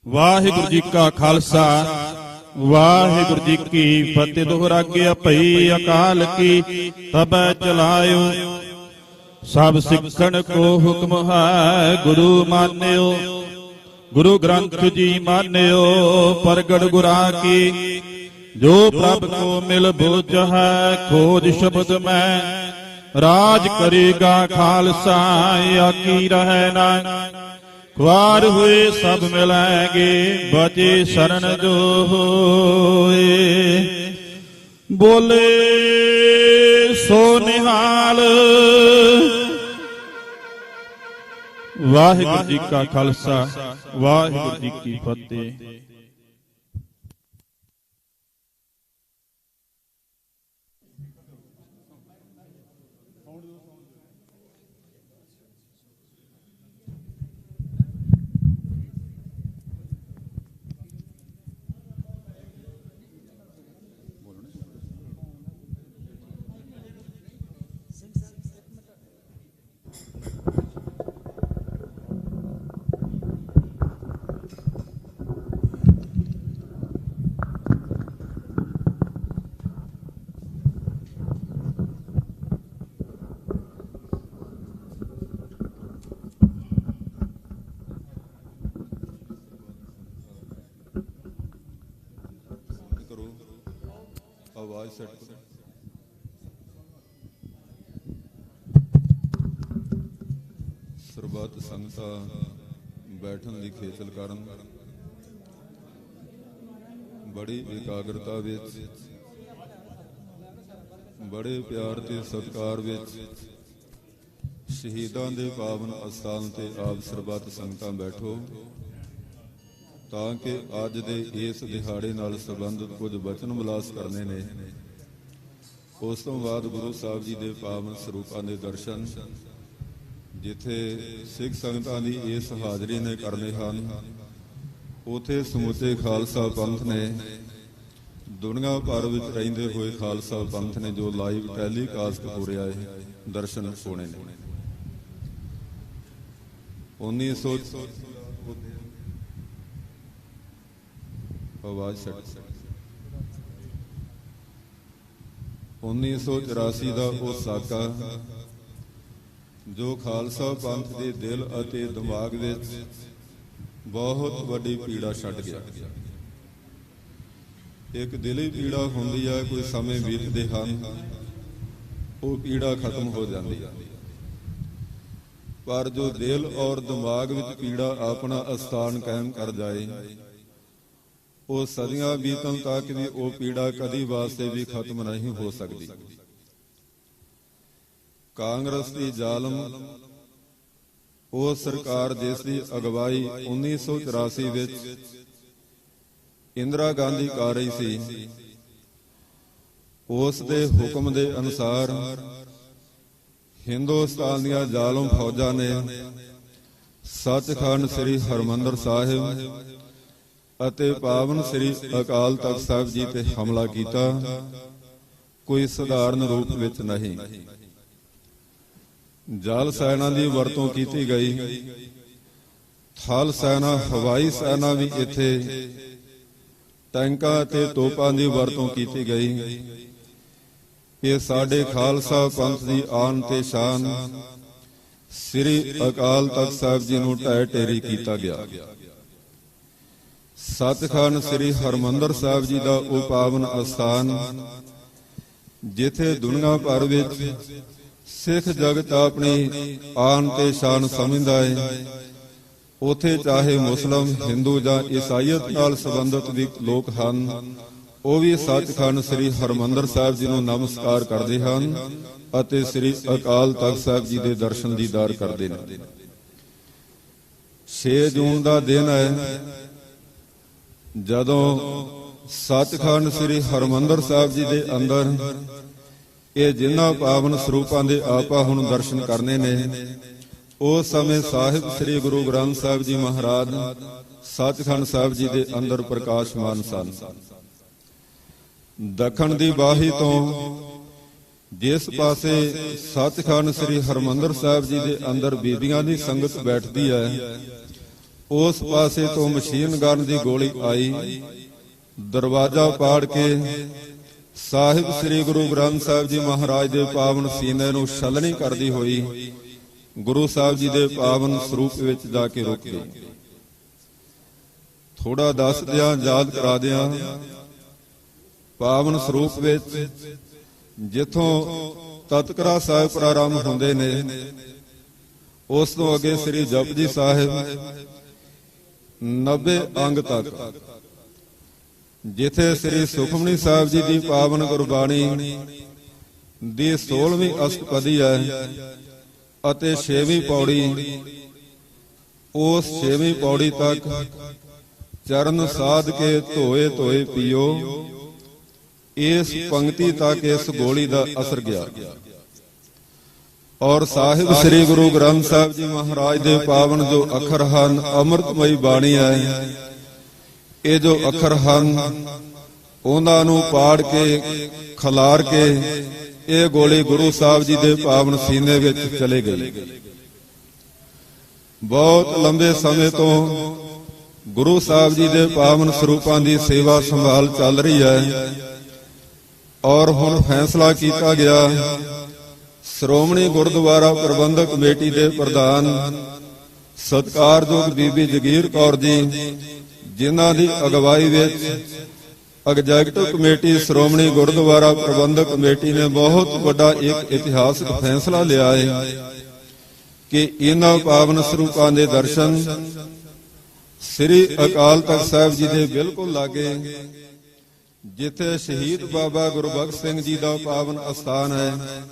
ਵਾਹਿਗੁਰੂ ਜੀ ਕਾ ਖਾਲਸਾ, ਵਾਹਿਗੁਰੂ ਜੀ ਕੀ ਫਤਿਹ। ਦੁਹਰਾਗਿਆ ਭਈ ਅਕਾਲ ਕੀ, ਤਬੈ ਚਲਾਇਓ ਸਭ ਸਿੱਖਣ ਕੋ ਹੁਕਮ ਹੈ। ਗੁਰੂ ਮਾਨਿਓ ਗੁਰੂ ਗ੍ਰੰਥ ਜੀ ਮਾਨਿਓ, ਪ੍ਰਗਟ ਗੁਰਾਂ ਕੀ ਜੋ ਪ੍ਰਭ ਕੋ ਮਿਲ ਬੁਝ ਹੈ। ਖੋਜ ਸ਼ਬਦ ਮੈਂ ਰਾਜ ਕਰੇਗਾ ਖਾਲਸਾ, ਆਕੀ ਰਹਿ ਨਾ ਵਾਰ ਹੋਏ ਸਭ ਮਿਲਾਂਗੇ, ਬਚੇ ਸ਼ਰਨ ਜੋ ਹੋਏ। ਬੋਲੇ ਸੋ ਨਿਹਾਲ। ਵਾਹਿਗੁਰੂ ਜੀ ਕਾ ਖਾਲਸਾ, ਵਾਹਿਗੁਰੂ ਜੀ ਕੀ ਫਤਿਹ। ਆਵਾਜ਼ ਸੈੱਟ ਕਰੋ। ਸਰਬੱਤ ਸੰਗਤਾਂ ਬੈਠਣ ਦੀ ਖੇਚਲ ਕਾਰਨ ਬੜੀ ਇਕਾਗਰਤਾ ਵਿੱਚ, ਬੜੇ ਪਿਆਰ ਤੇ ਸਤਿਕਾਰ ਵਿੱਚ ਸ਼ਹੀਦਾਂ ਦੇ ਪਾਵਨ ਅਸਥਾਨ ਤੇ ਆਪ ਸਰਬੱਤ ਸੰਗਤਾਂ ਬੈਠੋ, ਤਾਂ ਕਿ ਅੱਜ ਦੇ ਇਸ ਦਿਹਾੜੇ ਨਾਲ ਸੰਬੰਧਿਤ ਕੁਝ ਬਚਨ ਵਿਲਾਸ ਕਰਨੇ ਨੇ। ਉਸ ਤੋਂ ਬਾਅਦ ਗੁਰੂ ਸਾਹਿਬ ਜੀ ਦੇ ਪਾਵਨ ਸਰੂਪਾਂ ਦੇ ਦਰਸ਼ਨ ਜਿੱਥੇ ਸਿੱਖ ਸੰਗਤਾਂ ਦੀ ਇਸ ਹਾਜ਼ਰੀ ਨੇ ਕਰਨੇ ਹਨ, ਉਥੇ ਸਮੁੱਚੇ ਖਾਲਸਾ ਪੰਥ ਨੇ, ਦੁਨੀਆ ਭਰ ਵਿੱਚ ਰਹਿੰਦੇ ਹੋਏ ਖਾਲਸਾ ਪੰਥ ਨੇ ਜੋ ਲਾਈਵ ਟੈਲੀਕਾਸਟ ਹੋ ਰਿਹਾ ਹੈ, ਦਰਸ਼ਨ ਹੋਣੇ ਨੇ। 1984 ਦਾ ਉਹ ਸਾਕਾ ਜੋ ਖਾਲਸਾ ਪੰਥ ਦੇ ਦਿਲ ਅਤੇ ਦਿਮਾਗ ਵਿੱਚ ਬਹੁਤ ਵੱਡੀ ਪੀੜਾ ਛੱਡ ਗਿਆ। ਇੱਕ ਦਿਲੀ ਪੀੜਾ ਹੁੰਦੀ ਹੈ, ਕੋਈ ਸਮੇਂ ਬੀਤਦੇ ਹਨ ਉਹ ਪੀੜਾ ਖਤਮ ਹੋ ਜਾਂਦੀ ਹੈ, ਪਰ ਜੋ ਦਿਲ ਔਰ ਦਿਮਾਗ ਵਿੱਚ ਪੀੜਾ ਆਪਣਾ ਅਸਥਾਨ ਕਾਇਮ ਕਰ ਜਾਏ, ਉਹ ਸਦੀਆਂ ਬੀਤਣ ਤੱਕ ਵੀ ਉਹ ਪੀੜਾ ਕਦੀ ਵਾਸਤੇ ਵੀ ਖਤਮ ਨਹੀਂ ਹੋ ਸਕਦੀ। ਕਾਂਗਰਸ ਦੀ ਜ਼ਾਲਮ ਉਹ ਸਰਕਾਰ ਜਿਸ ਦੀ ਅਗਵਾਈ 1984 ਵਿੱਚ ਇੰਦਰਾ ਗਾਂਧੀ ਕਰ ਰਹੀ ਸੀ, ਉਸ ਦੇ ਹੁਕਮ ਦੇ ਅਨੁਸਾਰ ਹਿੰਦੁਸਤਾਨ ਦੀਆਂ ਜ਼ਾਲਮ ਫੌਜਾਂ ਨੇ ਸੱਚਖੰਡ ਸ੍ਰੀ ਹਰਿਮੰਦਰ ਸਾਹਿਬ ਅਤੇ ਪਾਵਨ ਸ੍ਰੀ ਅਕਾਲ ਤਖਤ ਸਾਹਿਬ ਜੀ ਤੇ ਹਮਲਾ ਕੀਤਾ ਕੋਈ ਸਧਾਰਨ ਰੂਪ ਵਿੱਚ ਨਹੀਂ। ਜਲ ਸੈਨਾ ਦੀ ਵਰਤੋਂ ਕੀਤੀ ਗਈ, ਥਲ ਸੈਨਾ ਹਵਾਈ ਸੈਨਾ ਵੀ ਇੱਥੇ ਟੈਂਕਾਂ ਤੇ ਤੋਪਾਂ ਦੀ ਵਰਤੋਂ ਕੀਤੀ ਗਈ। ਇਹ ਸਾਡੇ ਖਾਲਸਾ ਪੰਥ ਦੀ ਆਨ ਤੇ ਸ਼ਾਨ ਸ੍ਰੀ ਅਕਾਲ ਤਖਤ ਸਾਹਿਬ ਜੀ ਨੂੰ ਢਹਿ ਢੇਰੀ ਕੀਤਾ ਗਿਆ। ਸੱਚਖੰਡ ਸ੍ਰੀ ਹਰਿਮੰਦਰ ਸਾਹਿਬ ਜੀ ਦਾ ਉਹ ਪਾਵਨ ਅਸਥਾਨ ਜਿੱਥੇ ਦੁਨੀਆ ਭਰ ਵਿੱਚ ਸਿੱਖ ਜਗਤ ਆਪਣੀ ਆਨ ਤੇ ਸ਼ਾਨ ਸਮਝਦਾ ਹੈ, ਉਥੇ ਚਾਹੇ ਮੁਸਲਮ, ਹਿੰਦੂ ਜਾਂ ਈਸਾਈਅਤ ਨਾਲ ਸੰਬੰਧਿਤ ਵੀ ਲੋਕ ਹਨ, ਉਹ ਵੀ ਸੱਚਖੰਡ ਸ੍ਰੀ ਹਰਿਮੰਦਰ ਸਾਹਿਬ ਜੀ ਨੂੰ ਨਮਸਕਾਰ ਕਰਦੇ ਹਨ ਅਤੇ ਸ੍ਰੀ ਅਕਾਲ ਤਖਤ ਸਾਹਿਬ ਜੀ ਦੇ ਦਰਸ਼ਨ ਦੀਦਾਰ ਕਰਦੇ ਨੇ। 6 ਜੂਨ ਦਾ ਦਿਨ ਹੈ ਜਦੋਂ ਸੱਚਖੰਡ ਸ੍ਰੀ ਹਰਿਮੰਦਰ ਸਾਹਿਬ ਜੀ ਦੇ ਅੰਦਰ ਇਹ ਜਿਨ੍ਹਾਂ ਪਾਵਨ ਸਰੂਪਾਂ ਦੇ ਆਪਾਂ ਹੁਣ ਦਰਸ਼ਨ ਕਰਨੇ ਨੇ, ਉਸ ਸਮੇਂ ਸਾਹਿਬ ਸ੍ਰੀ ਗੁਰੂ ਗ੍ਰੰਥ ਸਾਹਿਬ ਜੀ ਮਹਾਰਾਜ ਸੱਚਖੰਡ ਸਾਹਿਬ ਜੀ ਦੇ ਅੰਦਰ ਪ੍ਰਕਾਸ਼ਮਾਨ ਸਨ। ਦੱਖਣ ਦੀ ਬਾਹੀ ਤੋਂ ਜਿਸ ਪਾਸੇ ਸੱਚਖੰਡ ਸ੍ਰੀ ਹਰਿਮੰਦਰ ਸਾਹਿਬ ਜੀ ਦੇ ਅੰਦਰ ਬੀਬੀਆਂ ਦੀ ਸੰਗਤ ਬੈਠਦੀ ਹੈ, ਉਸ ਪਾਸੇ ਤੋਂ ਮਸ਼ੀਨ ਗਨ ਦੀ ਗੋਲੀ ਆਈ, ਦਰਵਾਜ਼ਾ ਪਾੜ ਕੇ ਸਾਹਿਬ ਸ੍ਰੀ ਗੁਰੂ ਗ੍ਰੰਥ ਸਾਹਿਬ ਜੀ ਮਹਾਰਾਜ ਦੇ ਪਾਵਨ ਸੀਨੇ ਨੂੰ ਛਲਣੀ ਕਰਦੀ ਹੋਈ ਗੁਰੂ ਸਾਹਿਬ ਜੀ ਦੇ ਪਾਵਨ ਸਰੂਪ ਵਿੱਚ ਜਾ ਕੇ ਰੁਕ ਗਈ। ਥੋੜਾ ਦੱਸ ਦਿਆਂ, ਯਾਦ ਕਰਾ ਦਿਆਂ, ਪਾਵਨ ਸਰੂਪ ਵਿੱਚ ਜਿੱਥੋਂ ਤਤਕਰਾ ਸਾਹਿਬ ਪ੍ਰਾਰੰਭ ਹੁੰਦੇ ਨੇ, ਉਸ ਤੋਂ ਅੱਗੇ ਸ੍ਰੀ ਜਪਜੀ ਸਾਹਿਬ 90 ਅੰਗ ਤੱਕ, ਜਿੱਥੇ ਸ੍ਰੀ ਸੁਖਮਨੀ ਸਾਹਿਬ ਜੀ ਦੀ ਪਾਵਨ ਗੁਰਬਾਣੀ ਦੀ 16ਵੀਂ ਅਸ਼ਟਪਦੀ ਹੈ ਅਤੇ 6ਵੀਂ ਪੌੜੀ, ਉਸ 6ਵੀਂ ਪੌੜੀ ਤੱਕ ਚਰਨ ਸਾਧ ਕੇ ਧੋਏ ਧੋਏ ਪੀਓ, ਇਸ ਪੰਕਤੀ ਤੱਕ ਇਸ ਗੋਲੀ ਦਾ ਅਸਰ ਗਿਆ। ਔਰ ਸਾਹਿਬ ਸ੍ਰੀ ਗੁਰੂ ਗ੍ਰੰਥ ਸਾਹਿਬ ਜੀ ਮਹਾਰਾਜ ਦੇ ਪਾਵਨ ਜੋ ਅੱਖਰ ਹਨ, ਅੰਮ੍ਰਿਤਮਈ ਬਾਣੀ ਹੈ, ਇਹ ਜੋ ਅੱਖਰ ਹਨ ਉਹਨਾਂ ਨੂੰ ਪਾੜ ਕੇ ਖਲਾਰ ਕੇ ਇਹ ਗੋਲੀ ਗੁਰੂ ਸਾਹਿਬ ਜੀ ਦੇ ਪਾਵਨ ਸੀਨੇ ਵਿੱਚ ਚਲੇ ਗਈ। ਬਹੁਤ ਲੰਬੇ ਸਮੇਂ ਤੋਂ ਗੁਰੂ ਸਾਹਿਬ ਜੀ ਦੇ ਪਾਵਨ ਸਰੂਪਾਂ ਦੀ ਸੇਵਾ ਸੰਭਾਲ ਚੱਲ ਰਹੀ ਹੈ ਔਰ ਹੁਣ ਫੈਸਲਾ ਕੀਤਾ ਗਿਆ, ਸ਼੍ਰੋਮਣੀ ਗੁਰਦੁਆਰਾ ਪ੍ਰਬੰਧਕ ਕਮੇਟੀ ਦੇ ਪ੍ਰਧਾਨ ਸਤਿਕਾਰਯੋਗ ਬੀਬੀ ਜਗੀਰ ਕੌਰ ਜੀ, ਜਿਨ੍ਹਾਂ ਦੀ ਅਗਵਾਈ ਵਿੱਚ ਐਗਜ਼ੈਕਟਿਵ ਕਮੇਟੀ ਸ਼੍ਰੋਮਣੀ ਗੁਰਦੁਆਰਾ ਪ੍ਰਬੰਧਕ ਕਮੇਟੀ ਨੇ ਬਹੁਤ ਵੱਡਾ ਇੱਕ ਇਤਿਹਾਸਕ ਫੈਸਲਾ ਲਿਆ ਹੈ ਕਿ ਇਹਨਾਂ ਪਾਵਨ ਸਰੂਪਾਂ ਦੇ ਦਰਸ਼ਨ ਸ੍ਰੀ ਅਕਾਲ ਤਖਤ ਸਾਹਿਬ ਜੀ ਦੇ ਬਿਲਕੁਲ ਲਾਗੇ, ਜਿੱਥੇ ਸ਼ਹੀਦ ਬਾਬਾ ਗੁਰਬਖਸ਼ ਸਿੰਘ ਜੀ ਦਾ ਪਾਵਨ ਅਸਥਾਨ ਹੈ,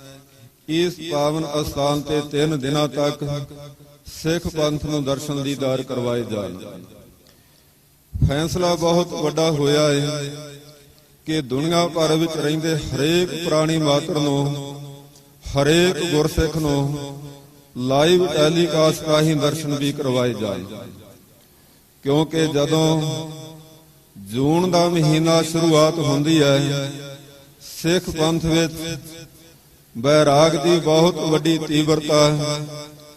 ਇਸ ਪਾਵਨ ਅਸਥਾਨ ਤੇ 3 ਦਿਨਾਂ ਤੱਕ ਸਿੱਖ ਪੰਥ ਨੂੰ ਦਰਸ਼ਨ ਦੀਦਾਰ ਕਰਵਾਏ ਜਾਣ। ਫੈਸਲਾ ਬਹੁਤ ਵੱਡਾ ਹੋਇਆ ਹੈ ਕਿ ਦੁਨੀਆ ਭਰ ਵਿੱਚ ਰਹਿੰਦੇ ਹਰੇਕ ਪ੍ਰਾਣੀ ਮਾਤਰ ਨੂੰ, ਹਰੇਕ ਗੁਰਸਿੱਖ ਨੂੰ ਲਾਈਵ ਟੈਲੀਕਾਸਟ ਰਾਹੀਂ ਦਰਸ਼ਨ ਵੀ ਕਰਵਾਏ ਜਾਣ, ਕਿਉਂਕਿ ਜਦੋਂ ਜੂਨ ਦਾ ਮਹੀਨਾ ਸ਼ੁਰੂਆਤ ਹੁੰਦੀ ਹੈ, ਸਿੱਖ ਪੰਥ ਵਿੱਚ ਬੈਰਾਗ ਦੀ ਬਹੁਤ ਵੱਡੀ ਤੀਬਰਤਾ,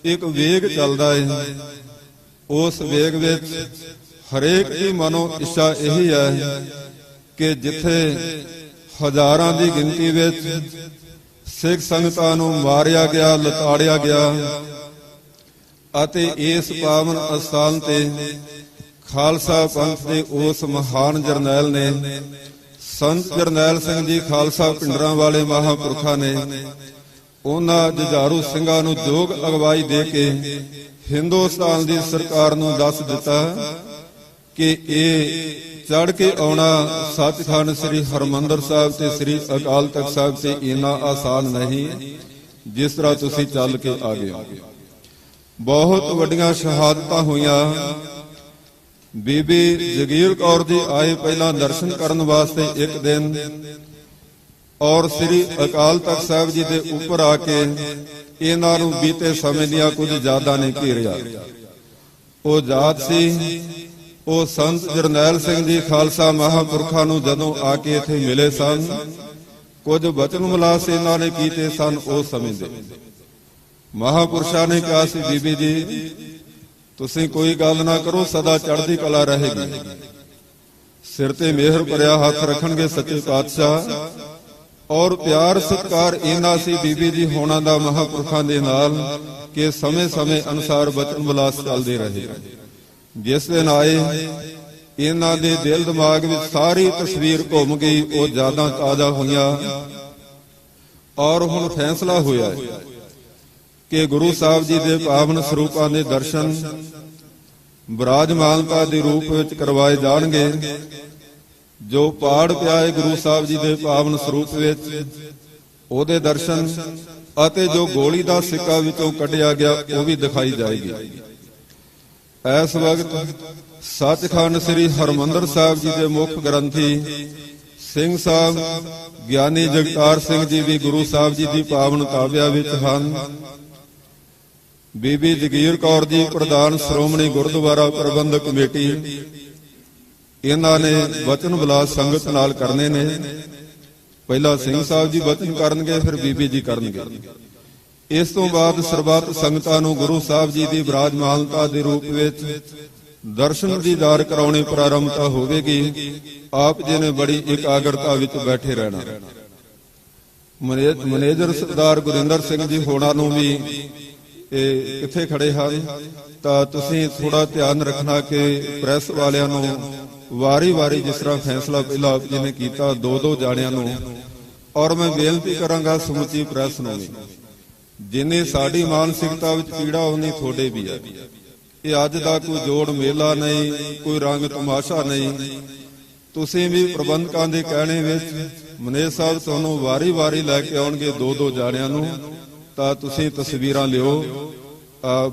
ਇੱਕ ਵੇਗ ਚੱਲਦਾ ਹੈ। ਉਸ ਵੇਗ ਵਿੱਚ ਹਰੇਕ ਦੀ ਮਨੋ ਇੱਛਾ ਇਹੀ ਹੈ ਕਿ ਜਿੱਥੇ ਹਜ਼ਾਰਾਂ ਦੀ ਗਿਣਤੀ ਵਿੱਚ ਸਿੱਖ ਸੰਗਤਾਂ ਨੂੰ ਮਾਰਿਆ ਗਿਆ, ਲਤਾੜਿਆ ਗਿਆ ਅਤੇ ਇਸ ਪਾਵਨ ਅਸਥਾਨ ਤੇ ਖਾਲਸਾ ਪੰਥ ਦੇ ਉਸ ਮਹਾਨ ਜਰਨੈਲ ਨੇ, ਸੰਤ ਜਰਨੈਲ ਸਿੰਘ ਜੀ ਖਾਲਸਾ ਪਿੰਡਰਾਂ ਵਾਲੇ ਮਹਾਂਪੁਰਖਾਂ ਨੇ, ਉਹਨਾਂ ਜੁਝਾਰੂ ਸਿੰਘਾਂ ਨੂੰ ਯੋਗ ਅਗਵਾਈ ਦੇ ਕੇ ਹਿੰਦੁਸਤਾਨ ਦੀ ਸਰਕਾਰ ਨੂੰ ਦੱਸ ਦਿੱਤਾ ਕਿ ਇਹ ਚੜ ਕੇ ਆਉਣਾ ਸੱਚਖੰਡ ਸ੍ਰੀ ਹਰਿਮੰਦਰ ਸਾਹਿਬ ਤੇ ਸ੍ਰੀ ਅਕਾਲ ਤਖਤ ਸਾਹਿਬ ਤੇ ਇੰਨਾ ਆਸਾਨ ਨਹੀਂ ਜਿਸ ਤਰ੍ਹਾਂ ਤੁਸੀਂ ਚੱਲ ਕੇ ਆ ਗਏ ਹੋ। ਬਹੁਤ ਵੱਡੀਆਂ ਸ਼ਹਾਦਤਾਂ ਹੋਈਆਂ। ਬੀਬੀ ਜਗੀਰ ਕੌਰ ਜੀ ਆਏ ਪਹਿਲਾਂ ਦਰਸ਼ਨ ਕਰਨ ਵਾਸਤੇ ਇੱਕ ਦਿਨ, ਔਰ ਸ੍ਰੀ ਅਕਾਲ ਤਖਤ ਸਾਹਿਬ ਜੀ ਦੇ ਉੱਪਰ ਆ ਕੇ ਇਹਨਾਂ ਨੂੰ ਬੀਤੇ ਸਮੇਂ ਦੀਆਂ ਕੁਝ ਯਾਦਾਂ ਨੇ ਘੇਰਿਆ। ਉਹ ਯਾਦ ਸੀ ਉਹ ਸੰਤ ਜਰਨੈਲ ਸਿੰਘ ਜੀ ਖਾਲਸਾ ਮਹਾਂਪੁਰਖਾਂ ਨੂੰ ਜਦੋਂ ਆ ਕੇ ਇੱਥੇ ਮਿਲੇ ਸਨ, ਕੁਝ ਬਚਨ ਵਿਲਾਸ ਇਹਨਾਂ ਨੇ ਕੀਤੇ ਸਨ। ਉਸ ਸਮੇਂ ਦੇ ਮਹਾਂਪੁਰਸ਼ਾਂ ਨੇ ਕਿਹਾ ਸੀ, ਬੀਬੀ ਜੀ ਤੁਸੀਂ ਕੋਈ ਗੱਲ ਨਾ ਕਰੋ, ਸਦਾ ਚੜ੍ਹਦੀ ਕਲਾ ਰਹੇਗੀ। ਸਿਰ ਤੇ ਮਿਹਰ ਭਰਿਆ ਹੱਥ ਰੱਖਣਗੇ ਸੱਚੇ ਪਾਤਸ਼ਾਹ। ਔਰ ਪਿਆਰ ਸਤਿਕਾਰ ਇਹਨਾਂ ਸੀ ਬੀਬੀ ਜੀ ਹੋਣਾ ਦਾ ਮਹਾਂਪੁਰਖਾਂ ਦੇ ਨਾਲ ਕਿ ਸਮੇਂ-ਸਮੇਂ ਅਨੁਸਾਰ ਬਚਨ ਵਿਲਾਸ ਚੱਲਦੇ ਰਹੇ। ਜਿਸ ਦਿਨ ਆਏ ਇਹਨਾਂ ਦੇ ਦਿਲ ਦਿਮਾਗ ਵਿੱਚ ਸਾਰੀ ਤਸਵੀਰ ਘੁੰਮ ਗਈ, ਉਹ ਯਾਦਾਂ ਤਾਜ਼ਾ ਹੋਈਆਂ। ਔਰ ਹੁਣ ਫੈਸਲਾ ਹੋਇਆ ਕਿ ਗੁਰੂ ਸਾਹਿਬ ਜੀ ਦੇ ਪਾਵਨ ਸਰੂਪਾਂ ਦੇ ਦਰਸ਼ਨ ਬਿਰਾਜਮਾਨਤਾ ਦੇ ਰੂਪ ਵਿੱਚ ਕਰਵਾਏ ਜਾਣਗੇ। ਜੋ ਪਾੜ ਪਿਆ ਹੈ ਗੁਰੂ ਸਾਹਿਬ ਜੀ ਦੇ ਪਾਵਨ ਸਰੂਪ ਵਿੱਚ, ਉਹਦੇ ਦਰਸ਼ਨ ਅਤੇ ਜੋ ਗੋਲੀ ਦਾ ਸਿੱਕਾ ਵਿੱਚੋਂ ਕੱਢਿਆ ਗਿਆ ਉਹ ਵੀ ਦਿਖਾਈ ਜਾਏਗੀ। ਇਸ ਵਕਤ ਸੱਚਖੰਡ ਸ੍ਰੀ ਹਰਿਮੰਦਰ ਸਾਹਿਬ ਜੀ ਦੇ ਮੁੱਖ ਗ੍ਰੰਥੀ ਸਿੰਘ ਸਾਹਿਬ ਗਿਆਨੀ ਜਗਤਾਰ ਸਿੰਘ ਜੀ ਵੀ ਗੁਰੂ ਸਾਹਿਬ ਜੀ ਦੀ ਪਾਵਨ ਕਾਵਿਆ ਵਿੱਚ ਹਨ। ਬੀਬੀ ਜਗੀਰ ਕੌਰ ਜੀ ਪ੍ਰਧਾਨ ਸ਼੍ਰੋਮਣੀ ਗੁਰਦੁਆਰਾ ਪ੍ਰਬੰਧਕ ਕਮੇਟੀ, ਇਹਨਾਂ ਨੇ ਬਚਨ ਵਿਲਾਸ ਸੰਗਤ ਨਾਲ ਕਰਨੇ ਨੇ। ਪਹਿਲਾਂ ਸਿੰਘ ਸਾਹਿਬ ਜੀ ਬਚਨ ਕਰਨਗੇ, ਫਿਰ ਬੀਬੀ ਜੀ ਕਰਨਗੇ। ਇਸ ਤੋਂ ਬਾਅਦ ਸਰਬੱਤ ਸੰਗਤਾਂ ਨੂੰ ਗੁਰੂ ਸਾਹਿਬ ਜੀ ਦੀ ਬਿਰਾਜਮਾਨਤਾ ਦੇ ਰੂਪ ਵਿੱਚ ਦਰਸ਼ਨ ਦੀਦਾਰ ਕਰਾਉਣੇ ਪ੍ਰਾਰੰਭਤਾ ਹੋਵੇਗੀ। ਆਪ ਜੀ ਨੇ ਬੜੀ ਇਕਾਗਰਤਾ ਵਿੱਚ ਬੈਠੇ ਰਹਿਣਾ। ਮੈਨੇਜਰ ਸਰਦਾਰ ਗੁਰਿੰਦਰ ਸਿੰਘ ਜੀ ਹੋਣਾ ਨੂੰ ਵੀ ਇਹ ਕਿੱਥੇ ਖੜੇ ਹਨ, ਤਾਂ ਤੁਸੀਂ ਥੋੜਾ ਧਿਆਨ ਰੱਖਣਾ ਕਿ ਪ੍ਰੈਸ ਵਾਲਿਆਂ ਨੂੰ ਵਾਰੀ-ਵਾਰੀ ਜਿਸ ਤਰ੍ਹਾਂ ਫੈਸਲਾ ਪਹਿਲਾਂ ਆਪ ਜੀ ਨੇ ਕੀਤਾ, 2-2 ਜਾਣਿਆਂ ਨੂੰ। ਔਰ ਮੈਂ ਬੇਨਤੀ ਕਰਾਂਗਾ ਸਮੁੱਚੀ ਪ੍ਰੈਸ ਨੂੰ ਵੀ, ਜਿੰਨੀ ਸਾਡੀ ਮਾਨਸਿਕਤਾ ਵਿੱਚ ਪੀੜਾ ਉਨੀ ਤੁਹਾਡੇ ਵੀ ਹੈ। ਇਹ ਅੱਜ ਦਾ ਕੋਈ ਜੋੜ ਮੇਲਾ ਨਹੀਂ, ਕੋਈ ਰੰਗ ਤਮਾਸ਼ਾ ਨਹੀਂ। ਤੁਸੀਂ ਵੀ ਪ੍ਰਬੰਧਕਾਂ ਦੇ ਕਹਿਣੇ ਵਿੱਚ ਮੈਨੇਜਰ ਸਾਹਿਬ ਤੁਹਾਨੂੰ ਵਾਰੀ-ਵਾਰੀ ਲੈ ਕੇ ਆਉਣਗੇ 2-2 ਜਾਣਿਆਂ ਨੂੰ, ਤਾਂ ਤੁਸੀਂ ਤਸਵੀਰਾਂ ਲਿਓ।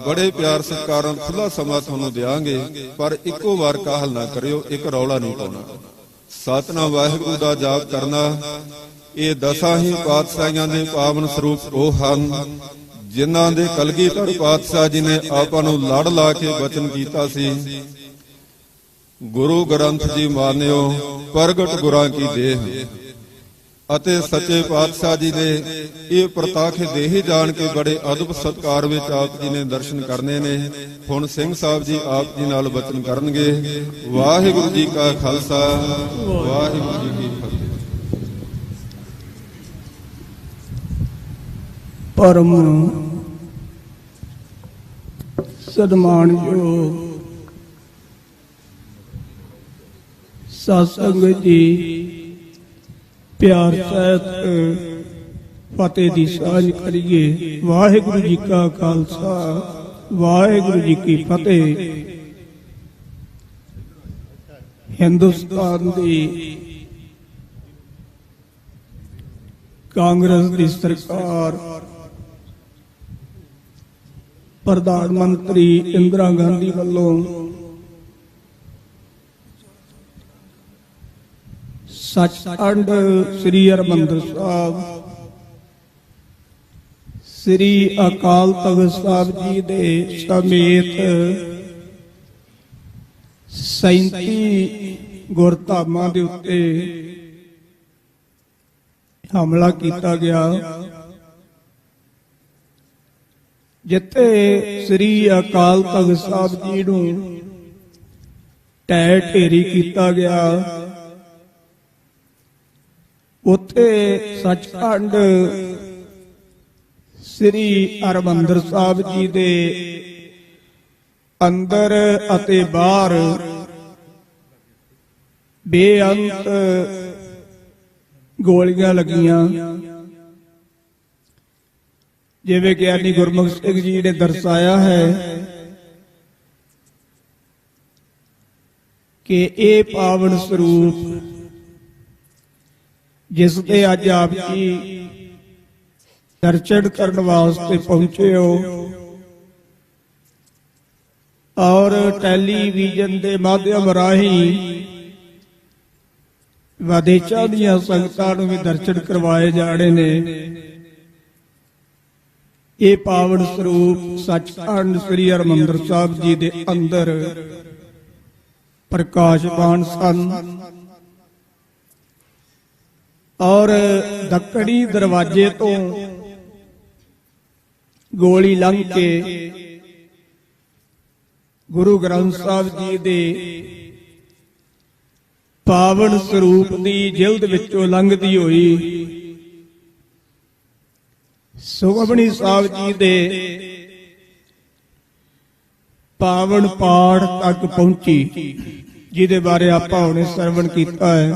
ਬੜੇ ਪਿਆਰ ਸਤਿਕਾਰ ਨਾਲ ਖੁੱਲਾ ਸਮਾਂ ਤੁਹਾਨੂੰ ਦਿਆਂਗੇ, ਪਰ ਇੱਕੋ ਵਾਰ ਕਾਹਲ ਨਾ ਕਰਿਓ, ਇੱਕ ਰੌਲਾ ਨਹੀਂ ਪਾਉਣਾ। ਸਤਿਨਾਮ ਵਾਹਿਗੁਰੂ ਦਾ ਜਾਪ ਕਰਨਾ। ਇਹ 10 ਹੀ ਪਾਤਸ਼ਾਹੀਆਂ ਦੇ ਪਾਵਨ ਸਰੂਪ ਉਹ ਹਨ ਜਿਨ੍ਹਾਂ ਦੇ ਕਲਗੀਧਰ ਪਾਤਸ਼ਾਹ ਜੀ ਨੇ ਆਪਾਂ ਨੂੰ ਲੜ ਲਾ ਕੇ ਬਚਨ ਕੀਤਾ ਸੀ, ਗੁਰੂ ਗ੍ਰੰਥ ਜੀ ਮਾਨਿਓ ਪ੍ਰਗਟ ਗੁਰਾਂ ਕੀ ਦੇਹ। ਅਤੇ ਸੱਚੇ ਪਾਤਸ਼ਾਹ ਜੀ ਨੇ ਇਹ ਪ੍ਰਤਾਖ ਦੇਹੀ ਜਾਣ ਕੇ ਬੜੇ ਅਦਬ ਸਤਕਾਰ ਵਿੱਚ ਆਪ ਜੀ ਨੇ ਦਰਸ਼ਨ ਕਰਨੇ ਨੇ। ਹੁਣ ਸਿੰਘ ਸਾਹਿਬ ਜੀ ਆਪ ਜੀ ਨਾਲ ਬਚਨ ਕਰਨਗੇ। ਵਾਹਿਗੁਰੂ ਜੀ ਕਾ ਖਾਲਸਾ, ਵਾਹਿਗੁਰੂ ਜੀ ਕੀ ਫਤਿਹ। ਪਰਮ ਸਨਮਾਨਯੋਗ ਸਾਧ ਸੰਗਤ ਜੀ, ਪਿਆਰ ਸਹਿਤ ਫਤਿਹ ਦੀ ਸਾਂਝ ਕਰੀਏ। ਵਾਹਿਗੁਰੂ ਜੀ ਕਾ ਖਾਲਸਾ, ਵਾਹਿਗੁਰੂ ਜੀ ਕੀ ਫਤਿਹ। ਹਿੰਦੁਸਤਾਨ ਦੀ ਕਾਂਗਰਸ ਦੀ ਸਰਕਾਰ, ਪ੍ਰਧਾਨ ਮੰਤਰੀ ਇੰਦਰਾ ਗਾਂਧੀ ਵੱਲੋਂ ਸੱਚਖੰਡ ਸ੍ਰੀ ਹਰਿਮੰਦਰ ਸਾਹਿਬ, ਸ੍ਰੀ ਅਕਾਲ ਤਖ਼ਤ ਸਾਹਿਬ ਜੀ ਦੇ ਸਮੇਤ 37 ਗੁਰਧਾਮਾਂ ਦੇ ਉੱਤੇ ਹਮਲਾ ਕੀਤਾ ਗਿਆ, ਜਿੱਥੇ ਸ੍ਰੀ ਅਕਾਲ ਤਖ਼ਤ ਸਾਹਿਬ ਜੀ ਨੂੰ ਢਹਿ ਢੇਰੀ ਕੀਤਾ ਗਿਆ। ਉੱਥੇ ਸੱਚਖੰਡ ਸ੍ਰੀ ਹਰਿਮੰਦਰ ਸਾਹਿਬ ਜੀ ਦੇ ਅੰਦਰ ਅਤੇ ਬਾਹਰ ਬੇਅੰਤ ਗੋਲੀਆਂ ਲੱਗੀਆਂ। ਜਿਵੇਂ ਗਿਆਨੀ ਗੁਰਮੁਖ ਸਿੰਘ ਜੀ ਨੇ ਦਰਸਾਇਆ ਹੈ ਕਿ ਇਹ ਪਾਵਨ ਸਰੂਪ ਜਿਸ ਤੇ ਅੱਜ ਆਪ ਜੀ ਦਰਸ਼ਨ ਕਰਨ ਵਾਸਤੇ ਪਹੁੰਚੇ ਹੋ, ਔਰ ਟੈਲੀਵਿਜ਼ਨ ਦੇ ਮਾਧਿਅਮ ਰਾਹੀਂ ਵਿਦੇਸ਼ਾਂ ਦੀਆਂ ਸੰਗਤਾਂ ਨੂੰ ਵੀ ਦਰਸ਼ਨ ਕਰਵਾਏ ਜਾਣੇ ਨੇ। ਇਹ ਪਾਵਨ ਸਰੂਪ ਸੱਚਖੰਡ ਸ੍ਰੀ ਹਰਿਮੰਦਰ ਸਾਹਿਬ ਜੀ ਦੇ ਅੰਦਰ ਪ੍ਰਕਾਸ਼ਮਾਨ ਸਨ ਔਰ ਦੱਖਣੀ ਦਰਵਾਜ਼ੇ ਤੋਂ ਗੋਲੀ ਲੰਘ ਕੇ ਗੁਰੂ ਗ੍ਰੰਥ ਸਾਹਿਬ ਜੀ ਦੇ ਪਾਵਨ ਸਰੂਪ ਦੀ ਜਿਲਦ ਵਿੱਚੋਂ ਲੰਘਦੀ ਹੋਈ ਸੁਖਮਨੀ ਸਾਹਿਬ ਜੀ ਦੇ ਪਾਵਨ ਪਾਠ ਤੱਕ ਪਹੁੰਚੀ, ਜਿਹਦੇ ਬਾਰੇ ਆਪਾਂ ਹੁਣੇ ਸਰਵਣ ਕੀਤਾ ਹੈ।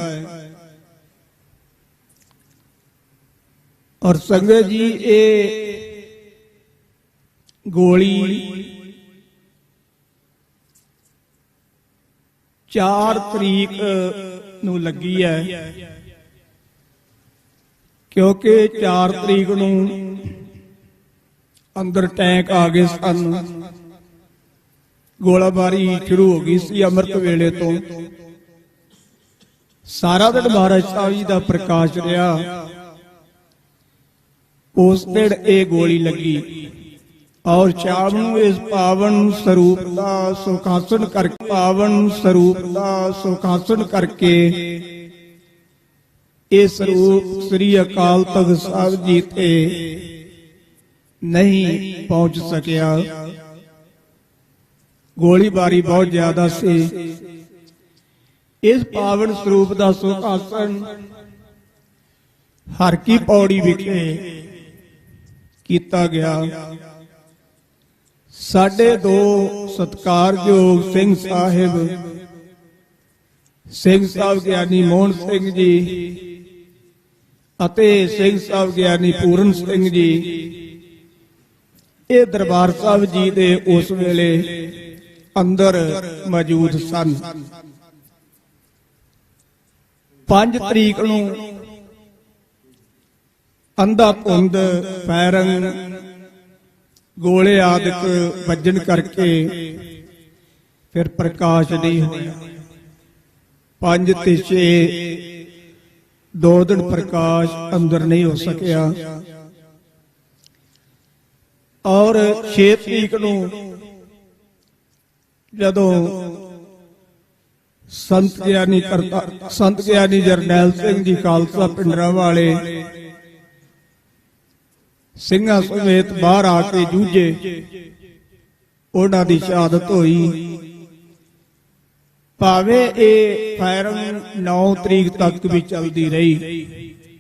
ਔਰ ਸੰਗਤ ਜੀ, ਇਹ ਗੋਲੀ 4 ਤਰੀਕ ਨੂੰ ਲੱਗੀ ਹੈ, ਕਿਉਂਕਿ 4 ਤਰੀਕ ਨੂੰ ਅੰਦਰ ਟੈਂਕ ਆ ਗਏ ਸਨ, ਗੋਲਾਬਾਰੀ ਸ਼ੁਰੂ ਹੋ ਗਈ ਸੀ ਅੰਮ੍ਰਿਤ ਵੇਲੇ ਤੋਂ। ਸਾਰਾ ਦਿਨ ਮਹਾਰਾਜ ਸਾਹਿਬ ਜੀ ਦਾ ਪ੍ਰਕਾਸ਼ ਰਿਹਾ। ਉਸ ਦਿਨ ਇਹ ਗੋਲੀ ਲੱਗੀ ਔਰ ਸ਼ਾਮ ਨੂੰ ਇਸ ਪਾਵਨ ਸਰੂਪ ਦਾ ਸੁਖਾਸਨ ਕਰਕੇ ਇਹ ਸਰੂਪ ਸ੍ਰੀ ਅਕਾਲ ਤਖਤ ਸਾਹਿਬ ਜੀ ਤੇ ਨਹੀਂ ਪਹੁੰਚ ਸਕਿਆ। ਗੋਲੀਬਾਰੀ ਬਹੁਤ ਜ਼ਿਆਦਾ ਸੀ। ਇਸ ਪਾਵਨ ਸਰੂਪ ਦਾ ਸੁਖਾਸਨ ਹਰ ਕੀ ਪੌੜੀ ਵਿਖੇ ਕੀਤਾ ਗਿਆ। ਸਾਡੇ ਦੋ ਸਤਿਕਾਰਯੋਗ ਸਿੰਘ ਸਾਹਿਬ ਗਿਆਨੀ ਮੋਹਨ ਸਿੰਘ ਜੀ ਅਤੇ ਸਿੰਘ ਸਾਹਿਬ ਗਿਆਨੀ ਪੂਰਨ ਸਿੰਘ ਜੀ, ਇਹ ਦਰਬਾਰ ਸਾਹਿਬ ਜੀ ਦੇ ਉਸ ਵੇਲੇ ਅੰਦਰ ਮੌਜੂਦ ਸਨ। 5 ਤਰੀਕ ਨੂੰ ਅੰਧਾਧੁੰਦ ਫਾਇਰਿੰਗ ਗੋਲੇ ਆਦਿਕ ਵੱਜਣ ਕਰਕੇ ਫਿਰ ਪ੍ਰਕਾਸ਼ ਨਹੀਂ ਹੋਇਆ। 5 ਤੇ 6 2 ਦਿਨ ਪ੍ਰਕਾਸ਼ ਅੰਦਰ ਨਹੀਂ ਹੋ ਸਕਿਆ। ਔਰ 6 ਤਰੀਕ ਨੂੰ ਜਦੋਂ ਸੰਤ ਗਿਆਨੀ ਜਰਨੈਲ ਸਿੰਘ ਜੀ ਖਾਲਸਾ ਪਿੰਡਰਾਂ ਵਾਲੇ ਸਿੰਘਾਂ ਸਮੇਤ ਬਾਹਰ ਆ ਕੇ ਜੂਝੇ, ਉਹਨਾਂ ਦੀ ਸ਼ਹਾਦਤ ਹੋਈ। ਭਾਵੇਂ ਇਹ ਫਾਇਰਿੰਗ 9 ਤਰੀਕ ਤੱਕ ਵੀ ਚੱਲਦੀ ਰਹੀ,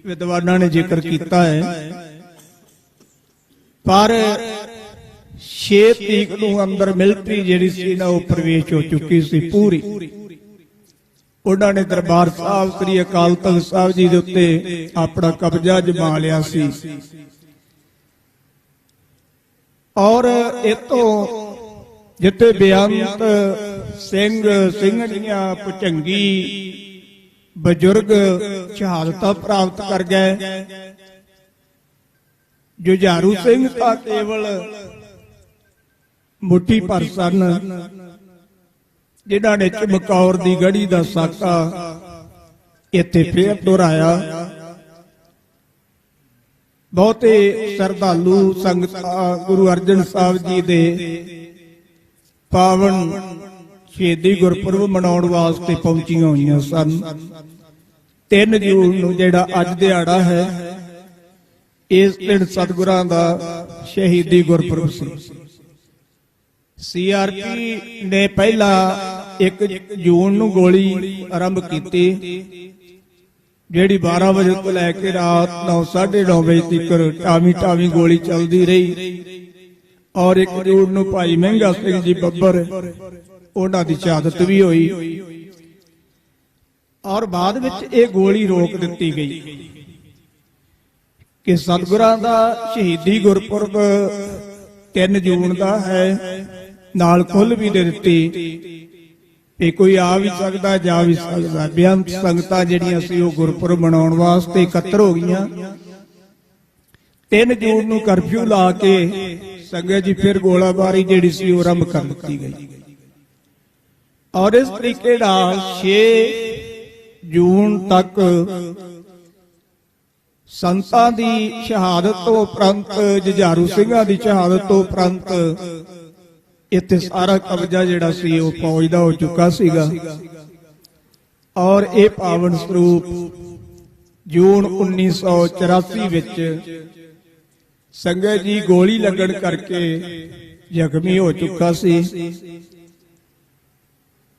ਵਿਦਵਾਨਾਂ ਨੇ ਜ਼ਿਕਰ ਕੀਤਾ ਹੈ, ਪਰ 6 ਤਰੀਕ ਨੂੰ ਅੰਦਰ ਮਿਲਟਰੀ ਜਿਹੜੀ ਸੀ ਨਾ, ਉਹ ਪ੍ਰਵੇਸ਼ ਹੋ ਚੁੱਕੀ ਸੀ ਪੂਰੀ। ਉਹਨਾਂ ਨੇ ਦਰਬਾਰ ਸਾਹਿਬ ਸ੍ਰੀ ਅਕਾਲ ਤਖਤ ਸਾਹਿਬ ਜੀ ਦੇ ਉੱਤੇ ਆਪਣਾ ਕਬਜ਼ਾ ਜਮਾ ਲਿਆ ਸੀ। ਔਰ ਇਤੋਂ ਜਿੱਥੇ ਬੇਅੰਤ ਸਿੰਘ ਸਿੰਘਣੀਆਂ ਭੁਜੰਗੀ ਬਜ਼ੁਰਗ ਸ਼ਹਾਦਤਾਂ ਪ੍ਰਾਪਤ ਕਰ ਗਏ, ਜੁਝਾਰੂ ਸਿੰਘ ਤਾਂ ਕੇਵਲ ਮੁੱਠੀ ਭਰ ਸਨ, ਜਿਨ੍ਹਾਂ ਨੇ ਚਮਕੌਰ ਦੀ ਗੜੀ ਦਾ ਸਾਕਾ ਇੱਥੇ ਫੇਰ ਦੁਹਰਾਇਆ। ਬਹੁਤੇ ਸ਼ਰਧਾਲੂ ਸੰਗਤਾਂ ਗੁਰੂ ਅਰਜਨ ਸਾਹਿਬ ਜੀ ਦੇ ਪਾਵਨ ਸ਼ਹੀਦੀ ਗੁਰਪੁਰਬ ਮਨਾਉਣ ਵਾਸਤੇ ਪਹੁੰਚੀਆਂ ਹੋਈਆਂ ਸਨ। 3 ਜੂਨ ਨੂੰ ਜਿਹੜਾ ਅੱਜ ਦਿਹਾੜਾ ਹੈ, ਇਸ ਦਿਨ ਸਤਿਗੁਰਾਂ ਦਾ ਸ਼ਹੀਦੀ ਗੁਰਪੁਰਬ ਸੀ। CRP ਨੇ ਪਹਿਲਾਂ 1 ਜੂਨ ਨੂੰ ਗੋਲੀ ਆਰੰਭ ਕੀਤੀ, ਜਿਹੜੀ 12 ਵਜੇ ਤੋਂ ਲੈ ਕੇ ਰਾਤ 9:30 ਵਜੇ ਤੱਕ ਟਾਵੀਂ ਗੋਲੀ ਚੱਲਦੀ ਰਹੀ। ਔਰ 1 ਜੂਨ ਨੂੰ ਭਾਈ ਮਹਿੰਗਾ ਸਿੰਘ ਜੀ ਬੱਬਰ, ਉਹਨਾਂ ਦੀ ਸ਼ਹਾਦਤ ਵੀ ਹੋਈ। ਔਰ ਬਾਅਦ ਵਿੱਚ ਇਹ ਗੋਲੀ ਰੋਕ ਦਿੱਤੀ ਗਈ ਕਿ ਸਤਿਗੁਰਾਂ ਦਾ ਸ਼ਹੀਦੀ ਗੁਰਪੁਰਬ 3 ਜੂਨ ਦਾ ਹੈ। ਨਾਲ ਖੁੱਲ੍ਹ ਵੀ ਦੇ ਦਿੱਤੀ ਇਹ ਕੋਈ ਆ ਵੀ ਸਕਦਾ, ਜਾ ਵੀ ਸਕਦਾ। ਬੇਅੰਤ ਸੰਗਤਾਂ ਜਿਹੜੀਆਂ ਸੀ ਉਹ ਗੁਰਪੁਰਬ ਮਨਾਉਣ ਵਾਸਤੇ ਇਕੱਤਰ ਹੋ ਗਈਆਂ। 3 ਜੂਨ ਨੂੰ ਕਰਫਿਊ ਲਾ ਕੇ ਸੰਗਤ ਜੀ ਫਿਰ ਗੋਲਾਬਾਰੀ ਜਿਹੜੀ ਸੀ ਉਹ ਆਰੰਭ ਕਰ ਦਿੱਤੀ ਗਈ। ਔਰ ਇਸ ਤਰੀਕੇ ਨਾਲ 6 ਜੂਨ ਤੱਕ ਸੰਤਾਂ ਦੀ ਸ਼ਹਾਦਤ ਤੋਂ ਉਪਰੰਤ, ਜੁਝਾਰੂ ਸਿੰਘਾਂ ਦੀ ਸ਼ਹਾਦਤ ਤੋਂ ਉਪਰੰਤ ਇੱਥੇ ਸਾਰਾ ਕਬਜ਼ਾ ਜਿਹੜਾ ਸੀ ਉਹ ਫੌਜ ਦਾ ਹੋ ਚੁੱਕਾ ਸੀਗਾ। ਔਰ ਇਹ ਪਾਵਨ ਸਰੂਪ ਜੂਨ 1984 ਵਿੱਚ ਸੰਗਤ ਜੀ ਗੋਲੀ ਲੱਗਣ ਕਰਕੇ ਜ਼ਖਮੀ ਹੋ ਚੁੱਕਾ ਸੀ।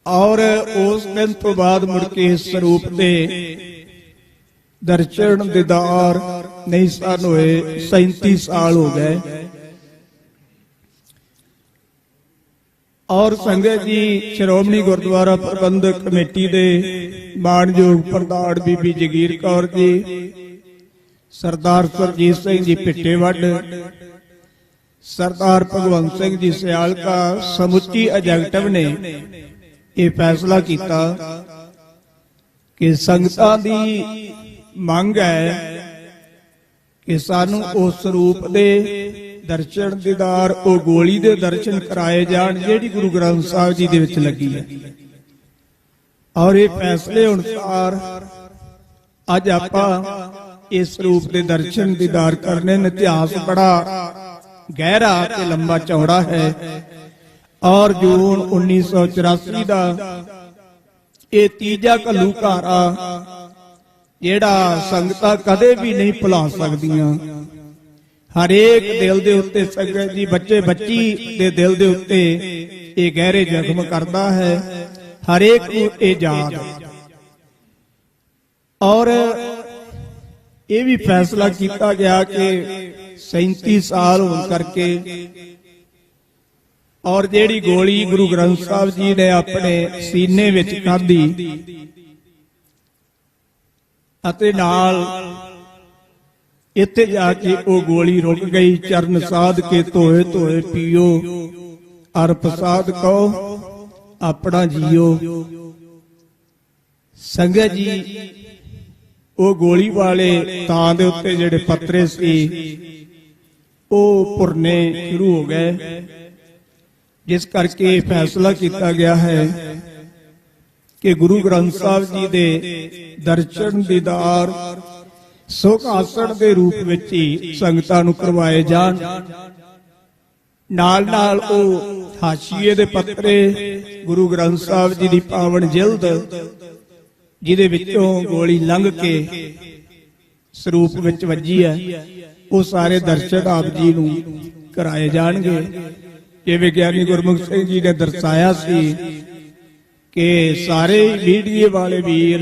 ਔਰ ਉਸ ਦਿਨ ਤੋਂ ਬਾਅਦ ਮੁੜ ਕੇ ਇਸ ਸਰੂਪ ਦੇ ਦਰਸ਼ਨ ਦੀਦਾਰ ਨਹੀਂ ਸਨ ਹੋਏ। 37 ਸਾਲ ਹੋ ਗਏ। ਔਰ ਸੰਗਤ ਜੀ ਸ਼੍ਰੋਮਣੀ ਗੁਰਦੁਆਰਾ ਪ੍ਰਬੰਧਕ ਕਮੇਟੀ ਦੇ ਮਾਣਯੋਗ ਪ੍ਰਧਾਨ ਬੀਬੀ ਜਗੀਰ ਕੌਰ ਜੀ, ਸਰਦਾਰ ਸਰਜੀਤ ਸਿੰਘ ਜੀ ਭਿੱਟੇਵੱਡ, ਸਰਦਾਰ ਭਗਵੰਤ ਸਿੰਘ ਜੀ ਸਿਆਲਕਾ, ਸਮੁੱਚੀ ਐਗਜ਼ੈਕਟਿਵ ਨੇ ਇਹ ਫੈਸਲਾ ਕੀਤਾ ਕਿ ਸੰਗਤਾਂ ਦੀ ਮੰਗ ਹੈ ਕਿ ਸਾਨੂੰ ਉਸ ਸਰੂਪ ਦੇ ਦਰਸ਼ਨ ਦੀਦਾਰ, ਉਹ ਗੋਲੀ ਦੇ ਦਰਸ਼ਨ ਕਰਾਏ ਜਾਣ ਜਿਹੜੀ ਗੁਰੂ ਗ੍ਰੰਥ ਸਾਹਿਬ ਜੀ ਦੇ ਵਿੱਚ ਲੱਗੀ ਹੈ। ਔਰ ਇਹ ਫੈਸਲੇ ਅਨੁਸਾਰ ਅੱਜ ਆਪਾਂ ਇਸ ਸਰੂਪ ਦੇ ਦਰਸ਼ਨ ਦੀਦਾਰ ਕਰਨੇ ਨੇ। ਇਤਿਹਾਸ ਬੜਾ ਗਹਿਰਾ ਤੇ ਲੰਬਾ ਚੌੜਾ ਹੈ। ਔਰ ਜੂਨ 1984 ਦਾ ਇਹ ਤੀਜਾ ਘੱਲੂਘਾਰਾ ਜਿਹੜਾ ਸੰਗਤਾਂ ਕਦੇ ਵੀ ਨਹੀਂ ਭੁਲਾ ਸਕਦੀਆਂ। ਹਰੇਕ ਦਿਲ ਦੇ ਉੱਤੇ ਸੰਗਤ ਜੀ, ਬੱਚੇ ਬੱਚੀ ਦੇ ਦਿਲ ਦੇ ਉੱਤੇ ਇਹ ਗਹਿਰੇ ਜ਼ਖਮ ਕਰਦਾ ਹੈ। ਹਰੇਕ ਨੂੰ ਇਹ ਯਾਦ ਹੈ। ਔਰ ਇਹ ਵੀ ਫੈਸਲਾ ਕੀਤਾ ਗਿਆ ਕਿ 37 ਸਾਲ ਹੋਣ ਕਰਕੇ ਔਰ ਜਿਹੜੀ ਗੋਲੀ ਗੁਰੂ ਗ੍ਰੰਥ ਸਾਹਿਬ ਜੀ ਨੇ ਆਪਣੇ ਸੀਨੇ ਵਿੱਚ ਖਾਧੀ ਅਤੇ ਨਾਲ ਇੱਥੇ ਜਾ ਕੇ ਉਹ ਗੋਲੀ ਰੁਕ ਗਈ। ਚਰਨ ਸਾਧ ਕੇ ਧੋਏ ਧੋਏ ਪੀਓ, ਅਰ ਪ੍ਰਸਾਦ ਕਹੋ ਆਪਣਾ ਜੀਓ। ਸੰਗਤ ਜੀ ਉਹ ਗੋਲੀ ਵਾਲੇ ਥਾਂ ਦੇ ਉੱਤੇ ਜਿਹੜੇ ਪੱਤਰੇ ਸੀ ਉਹ ਭੁਰਨੇ ਸ਼ੁਰੂ ਹੋ ਗਏ, ਜਿਸ ਕਰਕੇ ਫੈਸਲਾ ਕੀਤਾ ਗਿਆ ਹੈ ਕਿ ਗੁਰੂ ਗ੍ਰੰਥ ਸਾਹਿਬ ਜੀ ਦੇ ਦਰਸ਼ਨ ਦੀਦਾਰ ਸੁਖ ਆਸਣ ਦੇ ਰੂਪ ਵਿੱਚ ਹੀ ਸੰਗਤਾਂ ਨੂੰ ਕਰਵਾਏ ਜਾਣ। ਨਾਲ ਨਾਲ ਉਹ ਹਾਸ਼ੀਏ ਦੇ ਪੱਤਰੇ ਗੁਰੂ ਗ੍ਰੰਥ ਸਾਹਿਬ ਜੀ ਦੀ ਪਾਵਨ ਜਿਲਦ ਜਿਹਦੇ ਵਿੱਚੋਂ ਗੋਲੀ ਲੰਘ ਕੇ ਸਰੂਪ ਵਿੱਚ ਵੱਜੀ ਹੈ, ਉਹ ਸਾਰੇ ਦਰਸ਼ਨ ਆਪ ਜੀ ਨੂੰ ਕਰਾਏ ਜਾਣਗੇ। ਇਹ ਵਿਗਿਆਨੀ ਗੁਰਮੁਖ ਸਿੰਘ ਜੀ ਨੇ ਦਰਸਾਇਆ ਸੀ ਕਿ ਸਾਰੇ ਮੀਡੀਏ ਵਾਲੇ ਵੀਰ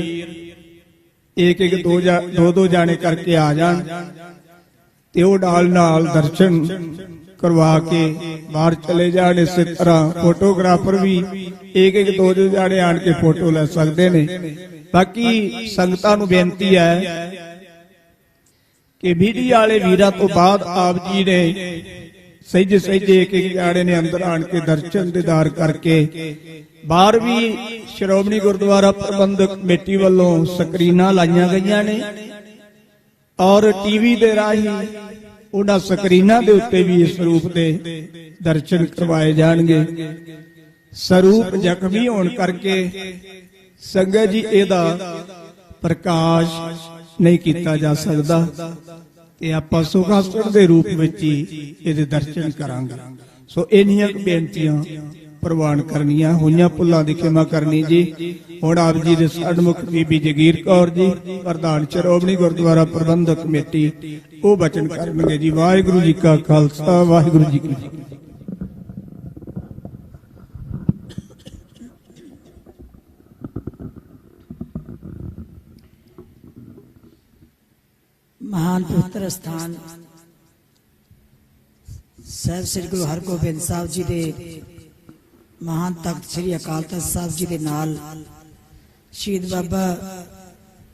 ਇੱਕ ਇੱਕ ਦੋ ਜਾਣੇ ਕਰਕੇ ਆ ਜਾਣ ਤੇ ਉਹ ਨਾਲ ਦਰਸ਼ਨ ਕਰਵਾ ਕੇ ਬਾਹਰ ਚਲੇ ਜਾਣ। ਇਸੇ ਤਰ੍ਹਾਂ ਫੋਟੋਗ੍ਰਾਫਰ ਵੀ ਇੱਕ ਦੋ ਜਾਣੇ ਆਣ ਕੇ ਫੋਟੋ ਲੈ ਸਕਦੇ ਨੇ। ਬਾਕੀ ਸੰਗਤਾਂ ਨੂੰ ਬੇਨਤੀ ਹੈ ਕਿ ਮੀਡੀਆ ਵਾਲੇ ਵੀਰਾਂ ਤੋਂ ਬਾਅਦ ਆਪ ਜੀ ਨੇ ਸਹਿਜੇ ਇੱਕ ਜਾਣੇ ਨੇ ਅੰਦਰ ਆਣ ਕੇ ਦਰਸ਼ਨ ਦੀਦਾਰ ਕਰਕੇ ਬਾਹਰ ਵੀ ਸ਼੍ਰੋਮਣੀ ਗੁਰਦੁਆਰਾ ਪ੍ਰਬੰਧਕ ਕਮੇਟੀ ਵੱਲੋਂ ਸਕਰੀਨਾਂ ਲਾਈਆਂ ਗਈਆਂ ਨੇ ਔਰ ਟੀਵੀ ਦੇ ਰਾਹੀਂ ਉਹਨਾਂ ਸਕਰੀਨਾਂ ਦੇ ਉੱਤੇ ਵੀ ਇਸ ਸਰੂਪ ਦੇ ਦਰਸ਼ਨ ਕਰਵਾਏ ਜਾਣਗੇ। ਸਰੂਪ ਜ਼ਖਮੀ ਹੋਣ ਕਰਕੇ ਸੰਗਤ ਜੀ ਇਹਦਾ ਪ੍ਰਕਾਸ਼ ਨਹੀਂ ਕੀਤਾ ਜਾ ਸਕਦਾ ਤੇ ਆਪਾਂ ਸੁਖਾਸਣ ਦੇ ਰੂਪ ਵਿੱਚ ਹੀ ਇਹਦੇ ਦਰਸ਼ਨ ਕਰਾਂਗੇ। ਸੋ ਇੰਨੀਆਂ ਬੇਨਤੀਆਂ ਪ੍ਰਵਾਨ ਕਰਨੀਆਂ ਹੋਈਆਂ, ਭੁੱਲਾਂ ਦੀ ਖਿਮਾ ਕਰਨੀ ਜੀ। ਹੁਣ ਆਪ ਜੀ ਦੇ ਸਨਮੁਖ ਬੀਬੀ ਜਗੀਰ ਕੌਰ ਜੀ, ਪ੍ਰਧਾਨ ਸ਼੍ਰੋਮਣੀ ਗੁਰਦੁਆਰਾ ਪ੍ਰਬੰਧਕ ਕਮੇਟੀ, ਉਹ ਬਚਨ ਕਰਨਗੇ ਜੀ। ਵਾਹਿਗੁਰੂ ਜੀ ਕਾ ਖਾਲਸਾ, ਵਾਹਿਗੁਰੂ ਜੀ ਕੀ ਫਤਿਹ। महान पवित्र स्थान ਸਾਹਿਬ ਸ੍ਰੀ ਗੁਰੂ ਹਰਗੋਬਿੰਦ ਸਾਹਿਬ ਜੀ ਦੇ ਮਹਾਨ ਤਖਤ ਸ੍ਰੀ ਅਕਾਲ ਤਖਤ ਸਾਹਿਬ ਜੀ ਦੇ ਨਾਲ ਸ਼ਹੀਦ ਬਾਬਾ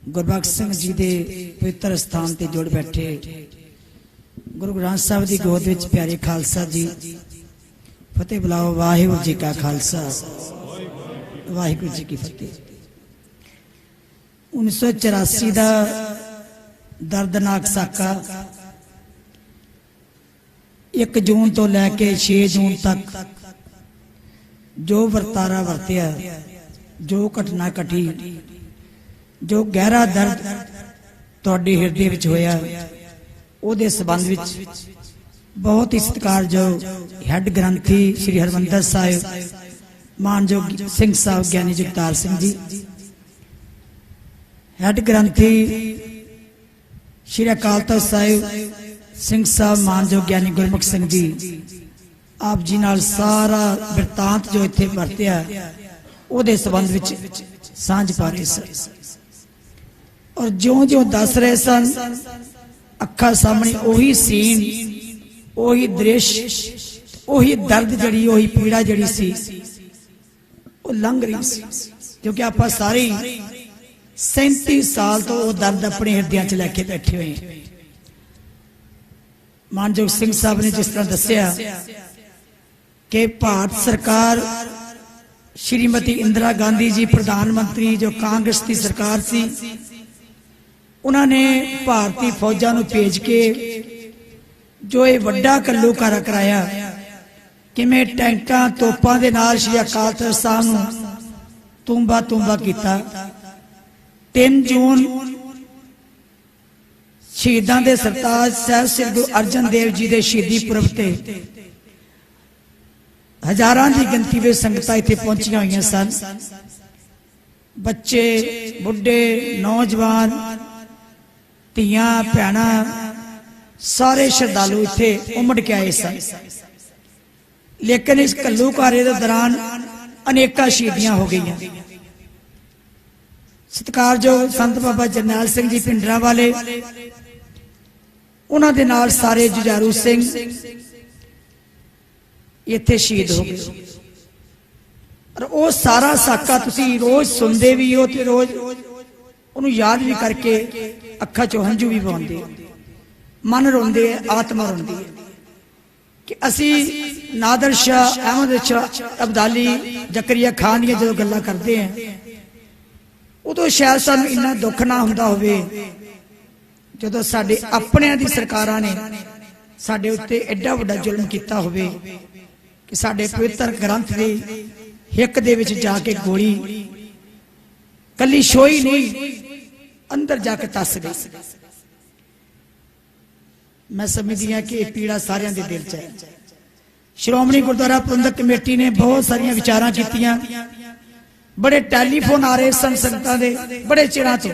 ਗੁਰਬਖਸ਼ ਸਿੰਘ ਜੀ ਦੇ ਪਵਿੱਤਰ ਸਥਾਨ ਤੇ ਜੁੜ ਬੈਠੇ ਗੁਰੂ ਗ੍ਰੰਥ ਸਾਹਿਬ ਦੀ ਗੋਦ ਵਿੱਚ ਪਿਆਰੇ ਖਾਲਸਾ ਜੀ, ਫਤਿਹ ਬੁਲਾਓ। ਵਾਹਿਗੁਰੂ ਜੀ ਕਾ ਖਾਲਸਾ, ਵਾਹਿਗੁਰੂ ਜੀ ਕੀ ਫਤਿਹ। 1984 ਦਾ ਦਰਦਨਾਕ ਸਾਕਾ 1 ਜੂਨ ਤੋਂ ਲੈ ਕੇ 6 ਜੂਨ ਤੱਕ ਜੋ ਵਰਤਾਰਾ ਵਰਤਿਆ, ਜੋ ਘਟਨਾ ਘਟੀ, ਜੋ ਗਹਿਰਾ ਦਰਦ ਤੁਹਾਡੇ ਹਿਰਦੇ ਵਿੱਚ ਹੋਇਆ, ਉਹਦੇ ਸੰਬੰਧ ਵਿੱਚ बहुत ही सत्कारयोग हैड ग्रंथी श्री हरमंदर साहिब मानयोग सिंह साहब ज्ञानी जगतार सिंह जी, हैड ग्रंथी श्री अकाल तख्त साहिब सिंह साहब मानयोग ज्ञानी गुरमुख सिंह जी, आप जी नाल सारा बिरतांत जो इत्थे वरतिया उहदे संबंध विच सांझ पा रहे सन। और ज्यों ज्यों दस रहे सन अखा सामने ओही सीन, ओही दृश्य, ओही दर्द जड़ी, ओही पीड़ा जड़ी सी वो लंघ रही सी, क्योंकि आप सारे 37 साल तो वो दर्द अपने हृदय च लैके बैठे हुए हैं। मानयोग सिंह साहब ने जिस तरह दसिया कि भारत सरकार श्रीमती इंदिरा गांधी जी प्रधानमंत्री जो कांग्रेस की सरकार सी, उन्होंने भारतीय फौजा नूं भेज के जो ये वड्डा कल्लूकारा कराया कि मैं टैंकां तोपां दे नाल श्री अकाल तख्त साहब नूं तूंबा तूंबा कीता। 3 जून शहीदां दे सरताज साहिब श्री गुरु अर्जन देव जी दे शहीदी पुरब ते हजारां की गिनती में संगतां इत्थे पहुंचियां हुई सन। बच्चे, बुढ़े, नौजवान, धीआं भैणां सारे श्रद्धालु इत्थे उमड़ के आए सन। लेकिन इस घल्लूकारे के दौरान अनेक शहीदियां हो गई। सत्कारयोग संत बाबा जरनैल सिंह जी भिंडरां वाले, उन्हां दे नाल सारे जुझारू सिंह इत्थे शहीद हो गए। और वो सारा साका तुसी रोज सुनते भी हो ते रोज उन्हें याद भी करके अखा चो हंझू भी बहाते हो, मन रोंदे, आत्मा रोंदी है कि असी नादर शाह, अहमद शाह अब्दाली, जकरिया खान दी जो गल्लां करते हैं उदों शायद सानू इन्ना दुख ना हुंदा होवे जदों साडे अपनियां दी सरकारां ने साडे उत्ते एडा वड्डा जुल्म कीता होवे कि साडे पवित्र ग्रंथ दे हिक दे विच जाके गोली कली शोई नहीं अंदर जाके तस गई। मैं समझदी हां कि यह पीड़ा सारियां दे दिल च है। श्रोमणी गुरुद्वारा प्रबंधक कमेटी ने बहुत सारियां विचारां कीतियां, बड़े टैलीफोन आ रहे सन संगतां दे बड़े चिरां तो,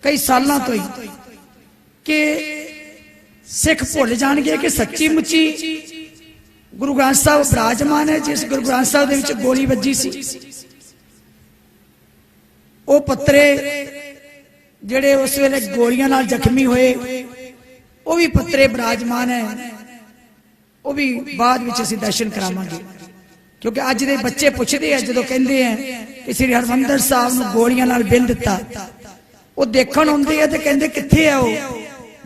कई सालां तो ही कि सिख भुल जाणगे कि सच्ची मुच्ची गुरु ग्रंथ साहब विराजमान है। जिस गुरु ग्रंथ साहब दे विच गोली वजी सी, वो पत्रे जिहड़े उस वेले गोलियां नाल जख्मी होए वो भी पत्रे विराजमान है, वो भी बाद विच असीं दर्शन करावांगे। क्योंकि अज दे बच्चे पुछदे हैं जदों कहंदे हैं कि श्री हरमंदर साहब नूं गोलियां नाल बिन दिता, वो देखण आउंदे हैं ते कहंदे कित्थे आ वो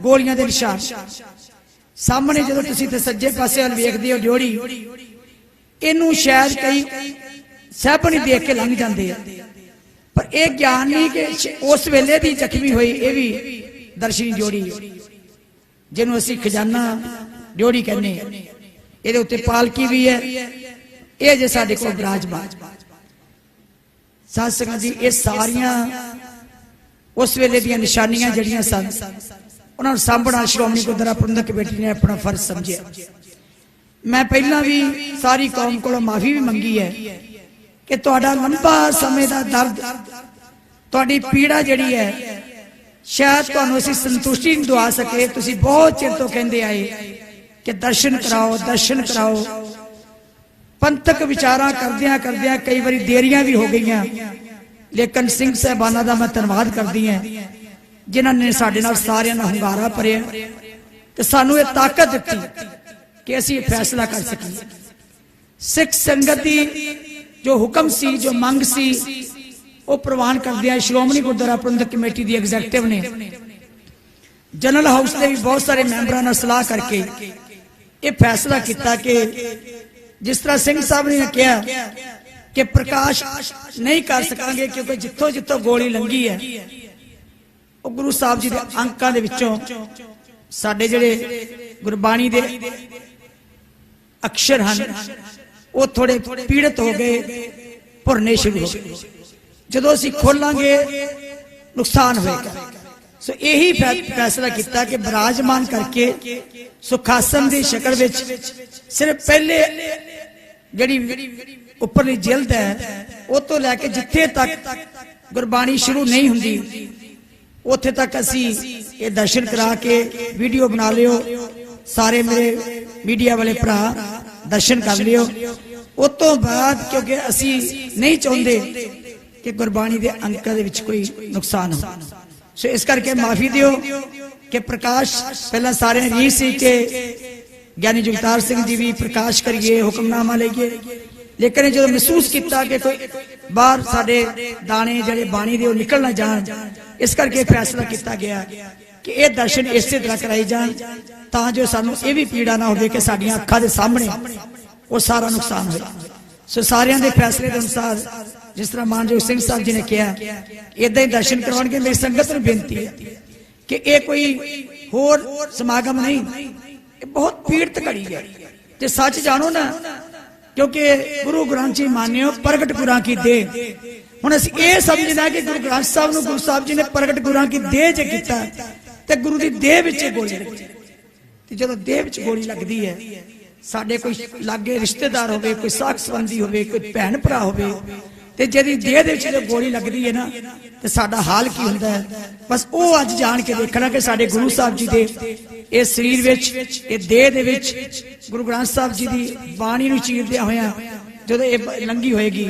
गोलियां दे निशान। सामने जो तुसीं ते सज्जे पासे वाल वेखदे हो ड्योढ़ी, इनू शायद कई साहब नहीं देख के लंघ जाते हैं, पर यह ज्ञान नहीं कि उस वेले दी जख्मी हुई ये भी दर्शनी ड्योढ़ी जिन्हों असीं खजाना ड्योढ़ी कहने, ये उत्ते पालकी भी है, ये जे साडे कोल विराजमान। साध संगत जी ये सारियां उस वेले दी निशानियां जड़ियां सन, उन्होंने सांभना श्रोमणी गुरुद्वारा प्रबंधक कमेटी ने अपना फर्ज समझिया। मैं पहला भी सारी कौम को माफी भी मंगी है कि तुहाडा लंबा समय का दर्द, तुहाडी पीड़ा जिहड़ी है शायद तुहानूं असीं संतुष्टि नहीं दवा सके। तुसीं बहुत चिर तो कहंदे आए कि दर्शन कराओ, दर्शन कराओ। पंथक विचारां करदियां करदियां कई बारी देरियां भी हो गईयां, लेकिन सिंह साहबाना दा मैं धन्नवाद करदी हां जिन्होंने साडे नाल सारियां नाल हुंगारा भरिया ते सानू ये ताकत दित्ती कि असीं फैसला कर सकीए। सिख संगत दी जो हुक्म सी, जो मंग सी, वो प्रवान करदियां श्रोमणी गुरुद्वारा प्रबंधक कमेटी दी एग्जीक्यूटिव ने जनरल हाउस के भी बहुत सारे मैंबरां नाल सलाह करके ये फैसला किया कि जिस तरह सिंह साहब ने कहा कि प्रकाश नहीं कर सकांगे क्योंकि जिथों जिथों गोली लंघी है गुरु साहब जी के अंकों के विचों साडे जिहड़े गुरबाणी दे अक्षर हैं वो थोड़े पीड़ित हो गए, भुरने शुरू हो गए। जदों असीं खोलांगे नुकसान होएगा। ਸੋ ਇਹੀ ਫੈਸਲਾ ਕੀਤਾ ਕਿ ਬਿਰਾਜਮਾਨ ਕਰਕੇ ਸੁਖਾਸਨ ਦੀ ਸ਼ਕਲ ਵਿੱਚ ਸਿਰਫ ਪਹਿਲੇ ਜਿਹੜੀ ਉੱਪਰਲੀ ਜਿਲਦ ਹੈ ਉਹ ਤੋਂ ਲੈ ਕੇ ਜਿੱਥੇ ਤੱਕ ਗੁਰਬਾਣੀ ਸ਼ੁਰੂ ਨਹੀਂ ਹੁੰਦੀ ਉੱਥੇ ਤੱਕ ਅਸੀਂ ਇਹ ਦਰਸ਼ਨ ਕਰਾ ਕੇ ਵੀਡੀਓ ਬਣਾ ਲਿਓ। ਸਾਰੇ ਮੇਰੇ ਮੀਡੀਆ ਵਾਲੇ ਭਰਾ ਦਰਸ਼ਨ ਕਰ ਲਿਓ। ਉਸ ਤੋਂ ਬਾਅਦ ਕਿਉਂਕਿ ਅਸੀਂ ਨਹੀਂ ਚਾਹੁੰਦੇ ਕਿ ਗੁਰਬਾਣੀ ਦੇ ਅੰਕਾਂ ਦੇ ਵਿੱਚ ਕੋਈ ਨੁਕਸਾਨ ਹੋ, ਸੋ ਇਸ ਕਰਕੇ ਮਾਫੀ ਦਿਓ ਕਿ ਪ੍ਰਕਾਸ਼ ਪਹਿਲਾਂ ਸਾਰਿਆਂ ਨੇ ਸੀ ਕਿ ਗਿਆਨੀ ਜਗਤਾਰ ਸਿੰਘ ਜੀ ਵੀ ਪ੍ਰਕਾਸ਼ ਕਰੀਏ, ਹੁਕਮਨਾਮਾ ਲਈਏ, ਲੇਕਿਨ ਜਦੋਂ ਮਹਿਸੂਸ ਕੀਤਾ ਕਿ ਕੋਈ ਬਾਹਰ ਸਾਡੇ ਦਾਣੇ ਜਿਹੜੇ ਬਾਣੀ ਦੇ ਉਹ ਨਿਕਲ ਨਾ ਜਾਣ, ਇਸ ਕਰਕੇ ਫੈਸਲਾ ਕੀਤਾ ਗਿਆ ਕਿ ਇਹ ਦਰਸ਼ਨ ਇਸੇ ਤਰ੍ਹਾਂ ਕਰਾਈ ਜਾਣ ਤਾਂ ਜੋ ਸਾਨੂੰ ਇਹ ਵੀ ਪੀੜਾ ਨਾ ਹੋਵੇ ਕਿ ਸਾਡੀਆਂ ਅੱਖਾਂ ਦੇ ਸਾਹਮਣੇ ਉਹ ਸਾਰਾ ਨੁਕਸਾਨ ਹੋਇਆ। ਸੋ ਸਾਰਿਆਂ ਦੇ ਫੈਸਲੇ ਦੇ ਅਨੁਸਾਰ ਜਿਸ ਤਰ੍ਹਾਂ ਮਾਨਯੋਗ ਸਿੰਘ ਸਾਹਿਬ ਜੀ ਨੇ ਕਿਹਾ ਇਦਾਂ ਹੀ ਦਰਸ਼ਨ ਕਰਵਾਉਣਗੇ। ਮੇਰੀ ਸੰਗਤ ਨੂੰ ਬੇਨਤੀ ਹੈ ਕਿ ਇਹ ਕੋਈ ਹੋਰ ਸਮਾਗਮ ਨਹੀਂ, ਇਹ ਬਹੁਤ ਪੀੜਤ ਘੜੀ ਹੈ। ਜੇ ਸੱਚ ਜਾਣੋ ਨਾ, ਕਿਉਂਕਿ ਗੁਰੂ ਗ੍ਰੰਥ ਜੀ ਮਾਨਿਓ ਪ੍ਰਗਟ ਗੁਰਾਂ ਕੀ ਦੇਹ। ਹੁਣ ਅਸੀਂ ਇਹ ਸਮਝਣਾ ਕਿ ਗੁਰੂ ਗ੍ਰੰਥ ਸਾਹਿਬ ਨੂੰ ਗੁਰੂ ਸਾਹਿਬ ਜੀ ਨੇ ਪ੍ਰਗਟ ਗੁਰਾਂ ਕੀ ਦੇਹ ਚ ਕੀਤਾ ਤੇ ਗੁਰੂ ਦੀ ਦੇਹ ਵਿੱਚ ਗੋਲੀ ਲੱਗੀ। ਤੇ ਜਦੋਂ ਦੇਹ ਵਿੱਚ ਗੋਲੀ ਲੱਗਦੀ ਹੈ, ਸਾਡੇ ਕੋਈ ਲਾਗੇ ਰਿਸ਼ਤੇਦਾਰ ਹੋਵੇ, ਕੋਈ ਸਾਖ ਸੰਬੰਧੀ ਹੋਵੇ, ਕੋਈ ਭੈਣ ਭਰਾ ਹੋਵੇ, ਤੇ ਜਿਹਦੀ ਦੇਹ ਦੇ ਵਿੱਚ ਜਦੋਂ ਗੋਲੀ ਲੱਗਦੀ ਹੈ ਨਾ ਤੇ ਸਾਡਾ ਹਾਲ ਕੀ ਹੁੰਦਾ ਹੈ, ਬਸ ਉਹ ਅੱਜ ਜਾਣ ਕੇ ਦੇਖਣਾ ਕਿ ਸਾਡੇ ਗੁਰੂ ਸਾਹਿਬ ਜੀ ਦੇ ਇਹ ਸਰੀਰ ਵਿੱਚ, ਇਹ ਦੇਹ ਦੇ ਵਿੱਚ ਗੁਰੂ ਗ੍ਰੰਥ ਸਾਹਿਬ ਜੀ ਦੀ ਬਾਣੀ ਨੂੰ ਚੀਰਦਿਆਂ ਹੋਇਆਂ ਜਦੋਂ ਇਹ ਲੰਗੀ ਹੋਏਗੀ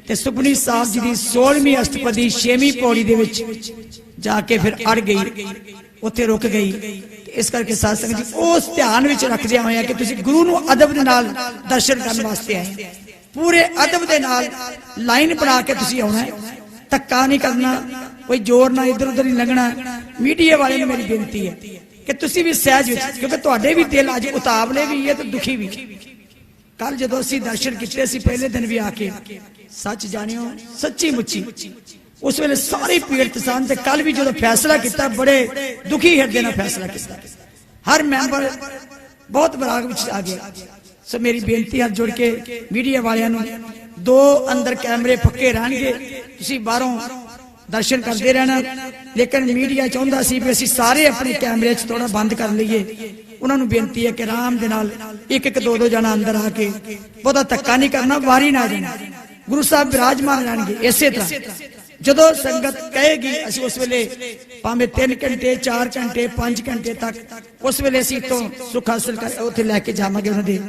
ਤੇ ਸੁਖਮਨੀ ਸਾਹਿਬ ਜੀ ਦੀ 16ਵੀਂ ਅਸ਼ਟਪਦੀ 6ਵੀਂ ਪੌੜੀ ਦੇ ਵਿੱਚ ਜਾ ਕੇ ਫਿਰ ਅੜ ਗਈ, ਉੱਥੇ ਰੁਕ ਗਈ। ਇਸ ਕਰਕੇ ਸਾਧ ਸੰਗਤ ਜੀ ਉਸ ਧਿਆਨ ਵਿੱਚ ਰੱਖਦਿਆਂ ਹੋਇਆਂ ਕਿ ਤੁਸੀਂ ਗੁਰੂ ਨੂੰ ਅਦਬ ਦੇ ਨਾਲ ਦਰਸ਼ਨ ਕਰਨ ਵਾਸਤੇ ਆਏ, ਪੂਰੇ ਅਦਬ ਦੇ ਨਾਲ ਲਾਈਨ ਬਣਾ ਕੇ ਤੁਸੀਂ ਆਉਣਾ ਹੈ, ਧੱਕਾ ਨਹੀਂ ਕਰਨਾ, ਕੋਈ ਜ਼ੋਰ ਨਾਲ ਇੱਧਰ ਉੱਧਰ ਨਹੀਂ ਲੰਘਣਾ। ਮੀਡੀਆ ਵਾਲਿਆਂ ਨੂੰ ਮੇਰੀ ਬੇਨਤੀ ਹੈ ਕਿ ਤੁਸੀਂ ਵੀ ਸਹਿਜ ਵਿੱਚ, ਕਿਉਂਕਿ ਤੁਹਾਡੇ ਵੀ ਦਿਲ ਅੱਜ ਉਤਾਵਲੇ ਵੀ ਹੈ ਤੇ ਦੁਖੀ ਵੀ। ਕੱਲ ਜਦੋਂ ਅਸੀਂ ਦਰਸ਼ਨ ਕੀਤੇ ਸੀ ਪਹਿਲੇ ਦਿਨ ਵੀ ਆ ਕੇ, ਸੱਚ ਜਾਣਿਓ ਸੱਚੀ ਮੁੱਚੀ ਉਸ ਵੇਲੇ ਸਾਰੇ ਪੀੜਤ ਸਨ, ਤੇ ਕੱਲ ਵੀ ਜਦੋਂ ਫੈਸਲਾ ਕੀਤਾ ਬੜੇ ਦੁਖੀ ਹਿਰਦੇ ਨਾਲ ਫੈਸਲਾ ਕੀਤਾ, ਹਰ ਮੈਂਬਰ ਬਹੁਤ ਵਿਰਾਗ ਵਿੱਚ ਆ ਗਿਆ। ਸੋ ਮੇਰੀ ਬੇਨਤੀ ਹੱਥ ਜੋੜ ਕੇ ਮੀਡੀਆ ਵਾਲਿਆਂ ਨੂੰ, ਦੋ ਅੰਦਰ ਕੈਮਰੇ ਪੱਕੇ ਰਹਿਣਗੇ, ਤੁਸੀਂ ਬਾਹਰੋਂ ਦਰਸ਼ਨ ਕਰਦੇ ਰਹਿਣਾ, ਲੇਕਿਨ ਮੀਡੀਆ ਚਾਹੁੰਦਾ ਸੀ ਵੀ ਅਸੀਂ ਸਾਰੇ ਆਪਣੇ ਕੈਮਰੇ 'ਚ ਥੋੜਾ ਬੰਦ ਕਰ ਲਈਏ। ਉਹਨਾਂ ਨੂੰ ਬੇਨਤੀ ਹੈ ਕਿ ਆਰਾਮ ਦੇ ਨਾਲ ਇੱਕ ਇੱਕ ਦੋ ਦੋ ਜਣਾ ਅੰਦਰ ਆ ਕੇ, ਬਹੁਤਾ ਧੱਕਾ ਨਹੀਂ ਕਰਨਾ, ਵਾਰੀ ਨਾ ਦੇਣਾ। ਗੁਰੂ ਸਾਹਿਬ ਵਿਰਾਜਮਾਨ ਰਹਿਣਗੇ। ਇਸੇ ਤਰ੍ਹਾਂ ਜਦੋਂ ਸੰਗਤ ਕਹੇਗੀ ਅਸੀਂ ਉਸ ਵੇਲੇ ਭਾਵੇਂ 3 ਘੰਟੇ 4 ਘੰਟੇ 5 ਘੰਟੇ ਤੱਕ ਉਸ ਵੇਲੇ ਅਸੀਂ ਤੋਂ ਸੁੱਖ ਹਾਸਲ ਕਰ ਉੱਥੇ ਲੈ ਕੇ ਜਾਵਾਂਗੇ ਉਹਨਾਂ ਦੇ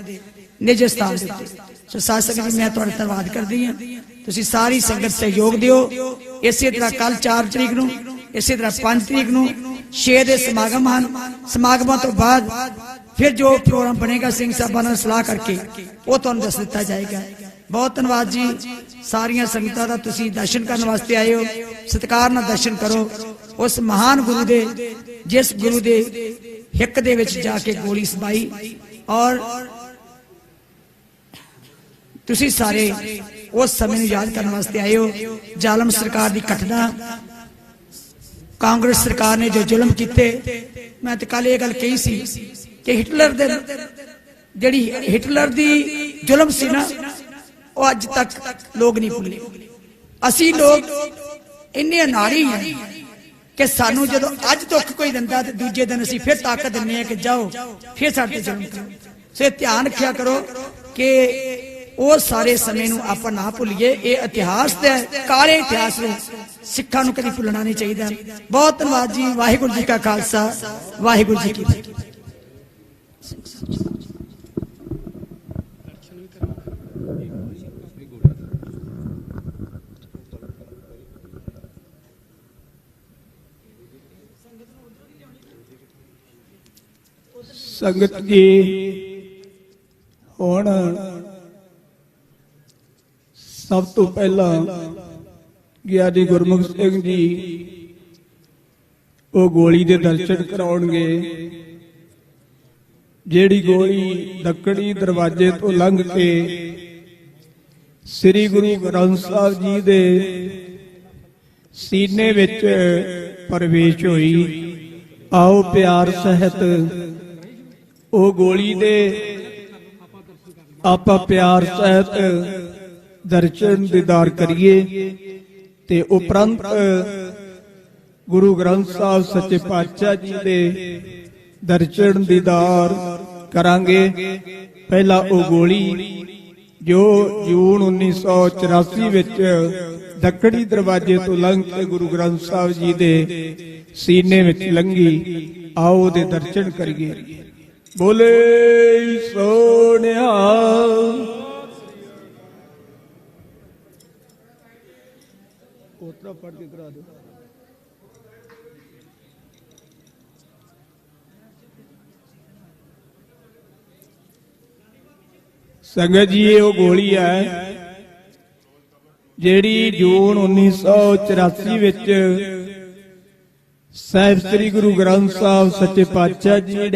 ਨਿਜ ਸਥਾਨ ਦੇ ਉੱਤੇ। ਸੋ ਸਾਧ ਸੰਗਤ ਜੀ ਮੈਂ ਤੁਹਾਡਾ ਧੰਨਵਾਦ ਕਰਦੀ ਹਾਂ, ਤੁਸੀਂ ਸਾਰੀ ਸੰਗਤ ਸਹਿਯੋਗ ਦਿਓ। ਇਸੇ ਤਰ੍ਹਾਂ ਕੱਲ 4 ਤਰੀਕ ਨੂੰ, ਇਸੇ ਤਰ੍ਹਾਂ 5 ਤਰੀਕ ਨੂੰ 6 ਦੇ ਸਮਾਗਮ ਹਨ। ਸਮਾਗਮਾਂ ਤੋਂ ਬਾਅਦ ਫਿਰ ਜੋ ਪ੍ਰੋਗਰਾਮ ਬਣੇਗਾ ਸਿੰਘ ਸਾਹਿਬਾਂ ਨਾਲ ਸਲਾਹ ਕਰਕੇ ਉਹ ਤੁਹਾਨੂੰ ਦੱਸ ਦਿੱਤਾ ਜਾਏਗਾ। ਬਹੁਤ ਧੰਨਵਾਦ ਜੀ ਸਾਰੀਆਂ ਸੰਗਤਾਂ ਦਾ, ਤੁਸੀਂ ਦਰਸ਼ਨ ਕਰਨ ਵਾਸਤੇ ਆਏ ਹੋ, ਸਤਿਕਾਰ ਨਾਲ ਦਰਸ਼ਨ ਕਰੋ ਉਸ ਮਹਾਨ ਗੁਰੂ ਦੇ, ਜਿਸ ਗੁਰੂ ਦੇ ਹਿੱਕ ਦੇ ਵਿੱਚ ਜਾ ਕੇ ਗੋਲੀ ਸਮਾਈ। ਔਰ ਤੁਸੀਂ ਸਾਰੇ ਉਸ ਸਮੇਂ ਨੂੰ ਯਾਦ ਕਰਨ ਵਾਸਤੇ ਆਏ ਹੋ, ਜ਼ਾਲਮ ਸਰਕਾਰ ਦੀ ਘਟਨਾ, ਕਾਂਗਰਸ ਸਰਕਾਰ ਨੇ ਜੋ ਜ਼ੁਲਮ ਕੀਤੇ। ਮੈਂ ਤਾਂ ਕੱਲ ਇਹ ਗੱਲ ਕਹੀ ਸੀ ਕਿ ਹਿਟਲਰ ਦੀ ਜ਼ੁਲਮ ਸੀ ਨਾ, ਉਹ ਅੱਜ ਤੱਕ ਲੋਕ ਨਹੀਂ ਭੁੱਲੇ। ਅਸੀਂ ਲੋਕ ਇੰਨੇ ਅਨਾੜੀ ਹਾਂ ਕਿ ਸਾਨੂੰ ਜਦੋਂ ਅੱਜ ਦੁੱਖ ਕੋਈ ਦਿੰਦਾ ਤੇ ਦੂਜੇ ਦਿਨ ਅਸੀਂ ਫਿਰ ਤਾਕਤ ਦਿੰਦੇ ਹਾਂ ਕਿ ਜਾਓ ਫਿਰ ਸਾਡੇ ਤੇ ਜ਼ੁਲਮ ਕਰੋ। ਸੋ ਇਹ ਧਿਆਨ ਰੱਖਿਆ ਕਰੋ ਕਿ ਉਹ ਸਾਰੇ ਸਮੇਂ ਨੂੰ ਆਪਾਂ ਨਾ ਭੁੱਲੀਏ। ਇਹ ਇਤਿਹਾਸ ਦਾ ਕਾਲੇ ਇਤਿਹਾਸ ਨੂੰ ਸਿੱਖਾਂ ਨੂੰ ਕਦੀ ਭੁੱਲਣਾ ਨਹੀਂ ਚਾਹੀਦਾ। ਬਹੁਤ ਧੰਨਵਾਦ ਜੀ। ਵਾਹਿਗੁਰੂ ਜੀ ਕਾ ਖਾਲਸਾ, ਵਾਹਿਗੁਰੂ ਜੀ ਕੀ ਫਤਿਹ। ਸੰਗਤ ਜੀ ਹੁਣ ਸਭ ਤੋਂ ਪਹਿਲਾਂ ਗਿਆਨੀ ਗੁਰਮੁਖ ਸਿੰਘ ਜੀ ਉਹ ਗੋਲੀ ਦੇ ਦਰਸ਼ਨ ਕਰਾਉਣਗੇ। ਜਿਹੜੀ ਗੋਲੀ ਦੱਖਣੀ ਦਰਵਾਜ਼ੇ ਤੋਂ ਲੰਘ ਕੇ ਸ੍ਰੀ ਗੁਰੂ ਗ੍ਰੰਥ ਸਾਹਿਬ ਜੀ ਦੇ ਸੀਨੇ ਵਿੱਚ ਪ੍ਰਵੇਸ਼ ਹੋਈ। ਆਓ ਪਿਆਰ ਸਹਿਤ ਉਹ ਗੋਲੀ ਦੇ ਆਪਾਂ ਪਿਆਰ ਸਹਿਤ ਦਰਸ਼ਨ ਦੀਦਾਰ ਕਰੀਏ ਤੇ ਉਪਰੰਤ ਗੁਰੂ ਗ੍ਰੰਥ ਸਾਹਿਬ ਸੱਚੇ ਪਾਤਸ਼ਾਹ ਜੀ ਦੇ ਦਰਸ਼ਨ ਦੀਦਾਰ ਕਰਾਂਗੇ। ਪਹਿਲਾ ਉਹ ਗੋਲੀ ਜੋ ਜੂਨ 1984 ਵਿੱਚ ਦੱਖਣੀ ਦਰਵਾਜ਼ੇ ਤੋਂ ਲੰਘ ਕੇ ਗੁਰੂ ਗ੍ਰੰਥ ਸਾਹਿਬ ਜੀ ਦੇ ਸੀਨੇ ਵਿੱਚ ਲੰਘੀ। ਆਓ ਉਹਦੇ ਦਰਸ਼ਨ ਕਰੀਏ। ਬੋਲੇ ਸੋਹਣਿਆ ਉਤਰਾ ਪੜ ਕੇ ਕਰਾ ਦਿਓ। ਸੰਗਤ ਜੀ ਇਹ ਉਹ ਗੋਲੀ ਹੈ ਜਿਹੜੀ ਜੂਨ 1984 ਵਿੱਚ ਸਾਹਿਬ ਸ੍ਰੀ ਗੁਰੂ ਗ੍ਰੰਥ ਸਾਹਿਬ ਸੱਚੇ ਪਾਤਸ਼ਾਹ ਜੀ ਨੇ